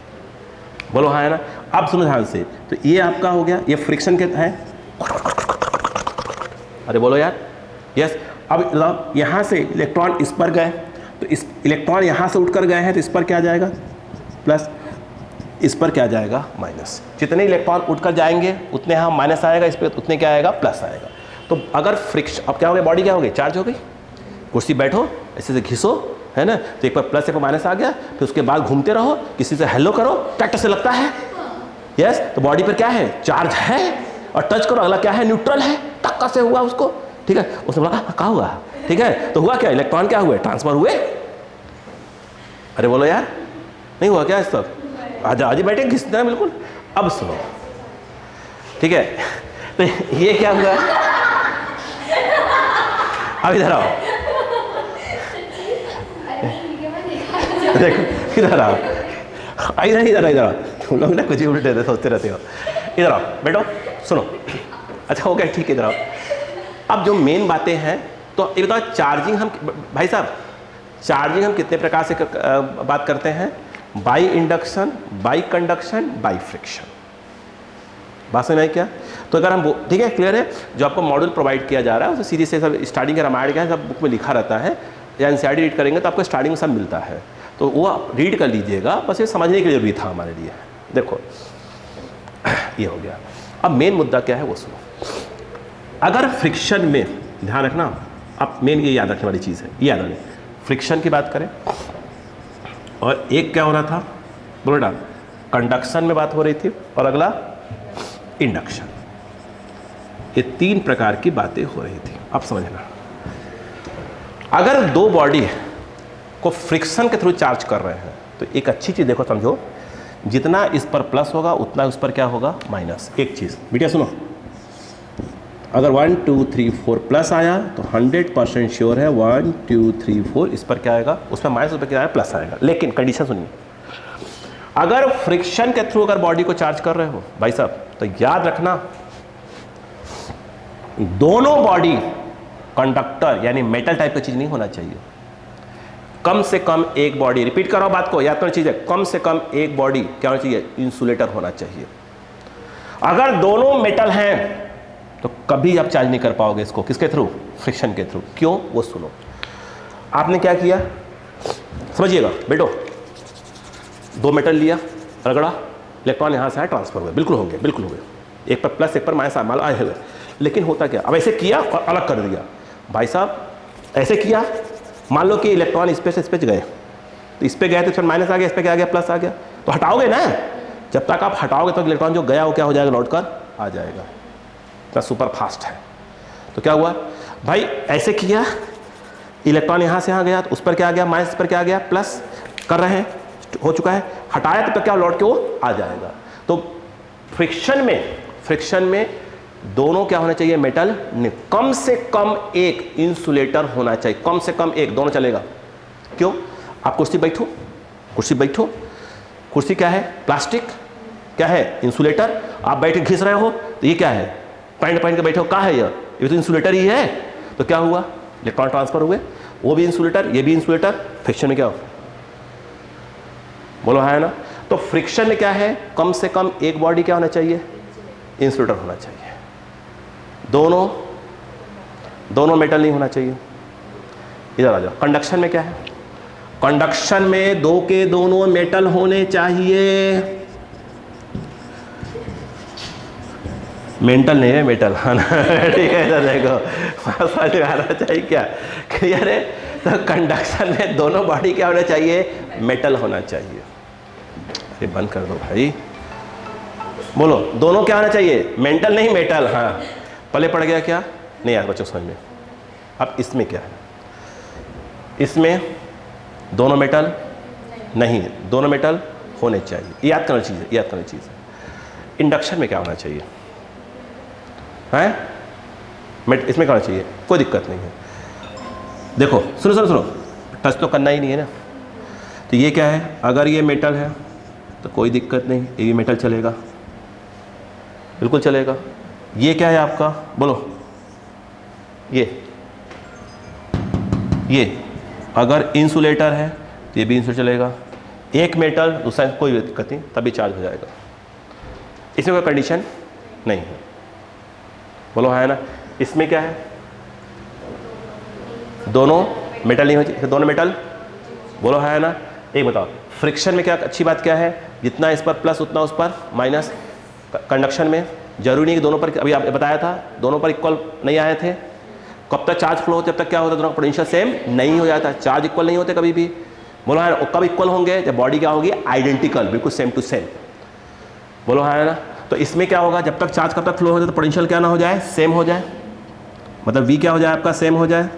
बोलो हाँ है ना? अब सुनो ध्यान से, तो ये आपका हो गया, ये फ्रिक्शन के है। अरे बोलो यार, यस। अब यहाँ से इलेक्ट्रॉन इस पर गए, तो इस इलेक्ट्रॉन यहाँ से उठकर गए हैं, तो इस पर क्या जाएगा? प्लस, इस पर क्या जाएगा? माइनस। जितने इलेक्ट्रॉन उठकर जाएंगे उतने यहाँ माइनस आएगा, इस पर उतने क्या आएगा? प्लस आएगा। तो अगर फ्रिक्शन, अब क्या हो गया? बॉडी क्या हो गई? चार्ज हो गई। कुर्सी बैठो ऐसे से घिसो, है ना? तो एक पर प्लस एक पर माइनस आ गया, फिर उसके बाद घूमते रहो, किसी से हेलो करो, टच से लगता है, यस। तो बॉडी पर क्या है? चार्ज है, और टच करो, अगला क्या है? न्यूट्रल है, टक्का से हुआ उसको, ठीक है? उसने बोला कहाँ हुआ, ठीक है? तो हुआ क्या? इलेक्ट्रॉन क्या हुए? ट्रांसफर हुए। अरे बोलो यार, नहीं हुआ क्या इस तरफ? आज बैठे घिसना बिल्कुल। अब सुनो, ठीक है, तो ये क्या हुआ, अब इधर आओ, देखो इधर आओ, इधर इधर इधर आओ, तुम लोग ना कुछ उल्टे सोचते रहते हो। इधर आओ बैठो, सुनो। अच्छा हो गया, ठीक है, इधर आओ। अब जो मेन बातें हैं, तो ये बताओ चार्जिंग हम, भाई साहब चार्जिंग हम कितने प्रकार से बात करते हैं, by induction, by conduction, by friction. बात समझ आई क्या? तो अगर हम, ठीक है, क्लियर है, जो आपको मॉड्यूल प्रोवाइड किया जा रहा है उसे सीधे से सब स्टार्टिंग का रामायण क्या है सब बुक में लिखा रहता है, या एनसीईआरटी रीड करेंगे तो आपको स्टार्टिंग में सब मिलता है, तो वो आप रीड कर लीजिएगा, बस ये समझने के लिए जरूरी था हमारे लिए। देखो ये हो गया। अब मेन मुद्दा क्या है वो सुनो। अगर फ्रिक्शन में, ध्यान रखना, अब मेन ये याद रखने वाली चीज़ है, ये याद रखना, फ्रिक्शन की बात करें और एक क्या हो रहा था, बोलो ना, कंडक्शन में बात हो रही थी, और अगला इंडक्शन। ये तीन प्रकार की बातें हो रही थी। अब समझना, अगर दो बॉडी को फ्रिक्शन के थ्रू चार्ज कर रहे हैं तो एक अच्छी चीज़ देखो, समझो, जितना इस पर प्लस होगा उतना उस पर क्या होगा, माइनस। एक चीज़ बेटा सुनो, अगर 1 2 3 4 प्लस आया तो 100% श्योर है 1 2 3 4 इस पर क्या आएगा, उस पर माइनस, उस पर क्या आएगा, प्लस आएगा। लेकिन कंडीशन सुनिए, अगर फ्रिक्शन के थ्रू अगर बॉडी को चार्ज कर रहे हो भाई साहब, तो याद रखना दोनों बॉडी कंडक्टर यानी मेटल टाइप की चीज नहीं होना चाहिए। कम से कम एक बॉडी, रिपीट करो बात को, याद करना चीज है, कम से कम एक बॉडी क्या होना चाहिए, इंसुलेटर होना चाहिए। अगर दोनों मेटल हैं तो कभी आप चार्ज नहीं कर पाओगे इसको, किसके थ्रू, फ्रिक्शन के थ्रू। क्यों, वो सुनो। आपने क्या किया, समझिएगा बेटो, दो मेटल लिया, रगड़ा, इलेक्ट्रॉन यहां से आया, ट्रांसफर हुए, बिल्कुल हो गए, बिल्कुल हो गए, एक पर प्लस एक पर माइनस माल आए हुए। लेकिन होता क्या, अब ऐसे किया और अलग कर दिया, भाई साहब ऐसे किया, मान लो कि इलेक्ट्रॉन इस पे से इस पे गए, तो इस पे गए तो फिर माइनस आ गया, इस पे क्या आ गया, प्लस आ गया, तो हटाओगे ना, जब तक आप हटाओगे तो इलेक्ट्रॉन जो गया वो क्या हो जाएगा, लौट कर आ जाएगा, इतना सुपर फास्ट है। तो क्या हुआ भाई, ऐसे किया, इलेक्ट्रॉन यहाँ से यहाँ गया तो उस पर क्या आ गया, माइनस पर क्या आ गया, प्लस कर रहे हैं, हो चुका है, हटाया तो क्या लौट के वो आ जाएगा। तो फ्रिक्शन में दोनों क्या होना चाहिए, मेटल, कम से कम एक इंसुलेटर होना चाहिए, कम से कम एक, दोनों चलेगा। क्यों, आप कुर्सी बैठो, कुर्सी क्या है, प्लास्टिक, क्या है, इंसुलेटर, आप बैठे घिस रहे हो तो ये क्या है, पैंट पहन के बैठे हो, क्या है ये तो इंसुलेटर ही है। तो क्या हुआ, इलेक्ट्रॉन ट्रांसफर हुए, वो भी इंसुलेटर, ये भी इंसुलेटर। फ्रिक्शन में क्या हो, बोलो है ना। तो फ्रिक्शन में क्या है, कम से कम एक बॉडी क्या होना चाहिए, इंसुलेटर होना चाहिए, दोनों मेटल नहीं होना चाहिए। इधर आ जाओ, कंडक्शन में क्या है, कंडक्शन में दो के दोनों मेटल होने चाहिए, मेंटल नहीं है, मेटल, है ना, ठीक है। इधर देखो समझ में आना चाहिए क्या, क्लियर है। तो कंडक्शन में दोनों बॉडी क्या होना चाहिए, मेटल होना चाहिए। अरे बंद कर दो भाई, बोलो दोनों क्या होना चाहिए, मेंटल नहीं मेटल। हाँ पहले पड़ गया क्या, नहीं यार बच्चों समझ में। अब इसमें क्या है, इसमें दोनों मेटल नहीं, दोनों मेटल होने चाहिए, याद करना चीज़ है, याद करना चीज़ है। इंडक्शन में क्या होना चाहिए, हैं, इसमें क्या होना चाहिए, कोई दिक्कत नहीं है। देखो सुनो, टच तो करना ही नहीं है ना। तो ये क्या है, अगर ये मेटल है तो कोई दिक्कत नहीं, ये भी मेटल चलेगा, बिल्कुल चलेगा। ये क्या है आपका, बोलो, ये अगर इंसुलेटर है तो ये भी इंसुलेटर चलेगा, एक मेटल दूसरा कोई दिक्कत नहीं, तभी चार्ज हो जाएगा, इसमें कोई कंडीशन नहीं है, बोलो है ना। इसमें क्या है, दोनों मेटल नहीं हो चाहिए, दोनों मेटल, बोलो है ना। एक बताओ, फ्रिक्शन में क्या अच्छी बात क्या है, जितना इस पर प्लस उतना उस पर माइनस। कंडक्शन में जरूरी नहीं कि दोनों पर, अभी आपने बताया था दोनों पर इक्वल नहीं आए थे, कब तक चार्ज फ्लो होते तब तक क्या होता है, दोनों का पोटेंशियल सेम नहीं हो जाता, चार्ज इक्वल नहीं होते कभी भी, बोलो है ना। कब इक्वल होंगे, जब बॉडी क्या होगी, आइडेंटिकल, बिल्कुल सेम टू सेम, बोलो है ना। तो इसमें क्या होगा, जब तक चार्ज कब तक फ्लो हो जाए तो पोटेंशियल क्या ना हो जाए, सेम हो जाए, मतलब V क्या हो जाए आपका, सेम हो जाए,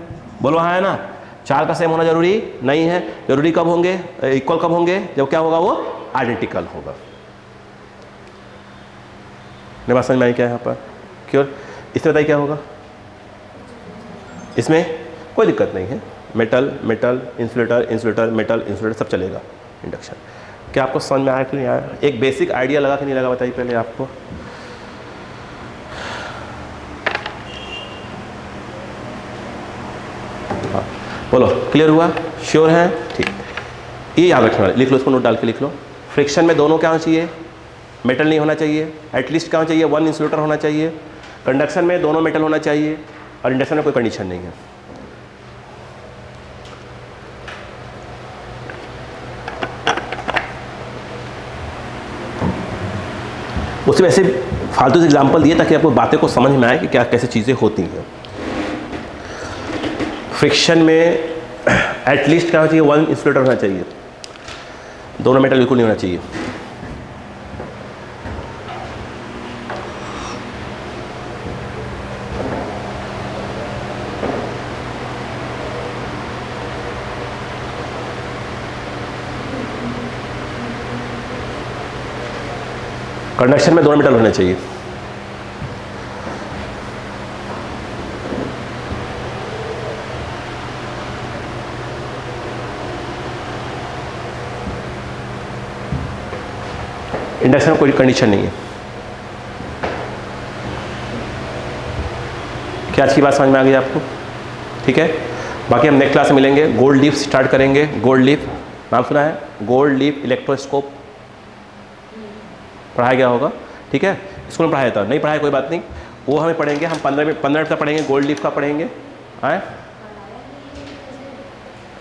बोलो है ना। चार का सेम होना जरूरी नहीं है, जरूरी कब होंगे, इक्वल कब होंगे, जब क्या होगा, वो आइडेंटिकल होगा। मेरी बात समझ में आई क्या है यहाँ पर? क्योर? इसमें बताइए क्या होगा? इसमें कोई दिक्कत नहीं है, metal metal, insulator insulator, metal insulator, सब चलेगा इंडक्शन। क्या आपको समझ में आया कि नहीं आया? एक बेसिक आइडिया लगा कि नहीं लगा बताइए पहले आपको। हाँ बोलो, क्लियर हुआ? श्योर है? ठीक। ये याद रखना, लिख लो इसको, नोट डाल के लिख लो। फ्रिक्शन में दोनों क्या होना चाहिए? मेटल नहीं होना चाहिए, एटलीस्ट क्या होना चाहिए? 1 इंसुलेटर होना चाहिए। कंडक्शन में दोनों मेटल होना चाहिए, और इंडक्शन में कोई कंडीशन नहीं है। उसमें ऐसे फालतू से एग्जाम्पल दिए ताकि आपको बातें को समझ में आए कि क्या कैसे चीज़ें होती हैं। फ्रिक्शन में एटलीस्ट क्या होना चाहिए? 1 इंसुलेटर होना चाहिए, दोनों मेटल बिल्कुल नहीं होना चाहिए। कंडक्शन में दोनों मेटल होने चाहिए। इंडक्शन में कोई कंडीशन नहीं है। क्या अच्छी बात समझ में आ गई आपको? ठीक है, बाकी हम नेक्स्ट क्लास में मिलेंगे। गोल्ड लीफ स्टार्ट करेंगे। गोल्ड लीफ नाम सुना है? गोल्ड लीफ इलेक्ट्रोस्कोप पढ़ाया गया होगा, ठीक है, स्कूल में पढ़ाया था, नहीं पढ़ाया कोई बात नहीं, वो हमें पढ़ेंगे हम 15 मिनट का पढ़ेंगे। गोल्ड लीफ का पढ़ेंगे,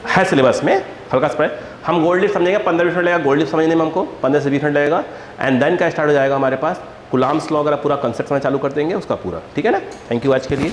है सिलेबस में, हल्का सा पढ़े। हम गोल्ड लीफ समझेंगे, 15-20 मिनट लगेगा गोल्ड लीफ समझने में हमको, 15 से 20 मिनट लगेगा। एंड देन क्या स्टार्ट हो जाएगा हमारे पास? कुलाम्स लॉ वगैरह पूरा कंसेप्ट में चालू कर देंगे उसका पूरा, ठीक है ना। थैंक यू आज के लिए।